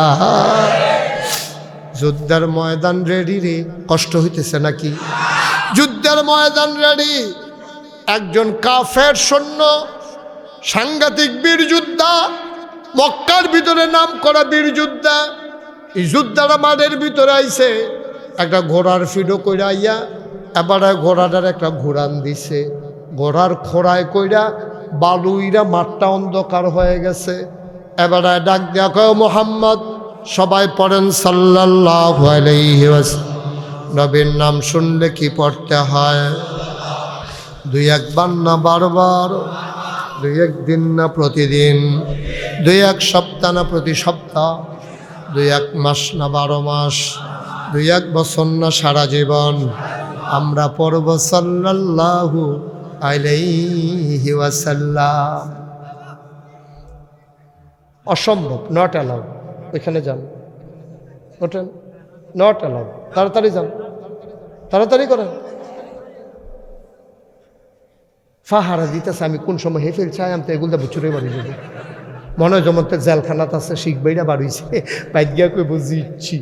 যুদ্ধের ময়দান রেডি রে, কষ্ট হইতেছে নাকি? যুদ্ধের ময়দান রেডি। একজন কাফের সৈন্য, সাংঘাতিক বীর যোদ্ধা, মক্কার ভিতরে নাম করা বীর যোদ্ধা, এই যোদ্ধারা মাঠের ভিতরে আইছে, একটা ঘোড়ার ফিডো কইরা আইয়া এবার ঘোড়াটার একটা ঘোরান দিছে। ঘোড়ার খোড়ায় কইরা বালুইরা মাঠটা অন্ধকার হয়ে গেছে। এবার ডাক দিয়া কয়, মোহাম্মদ। সবাই পড়েন সাল্লাল্লাহু আলাইহি ওয়াসাল্লাম। নবীর নাম শুনলে কি পড়তে হয়? দুই একবার না বারবার, দুই একদিন না প্রতিদিন, দুই এক সপ্তাহ না প্রতি সপ্তাহ, দুই এক মাস না 12 মাস, দুই এক বছর না সারা জীবন আমরা পড়ব সাল্লাল্লাহু আলাইহি ওয়াসাল্লাম। অসম্ভব, নট অ্যালাউড। ওইখানে যান, ওঠেন, নট অ্যালাউড। তাড়াতাড়ি যান, তাড়াতাড়ি করেন। ফাহারা দিতেছে, আমি কোন সময় হেফেল চাই, আমি তো এগুলো বুচুরে বাড়ি যাবো। মনে হয় জমতে জেলখানাত আছে, শিখ বাইরা বাড়িছে, বাইক গিয়া কই বুঝি ইচ্ছি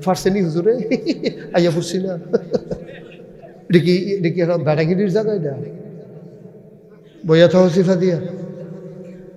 ফার্সেনি হুজুরে আইয়া পড়ছি না। এটা কি বেড়াগিরির জায়গা? এটা বইয়া তো সিফা দিয়া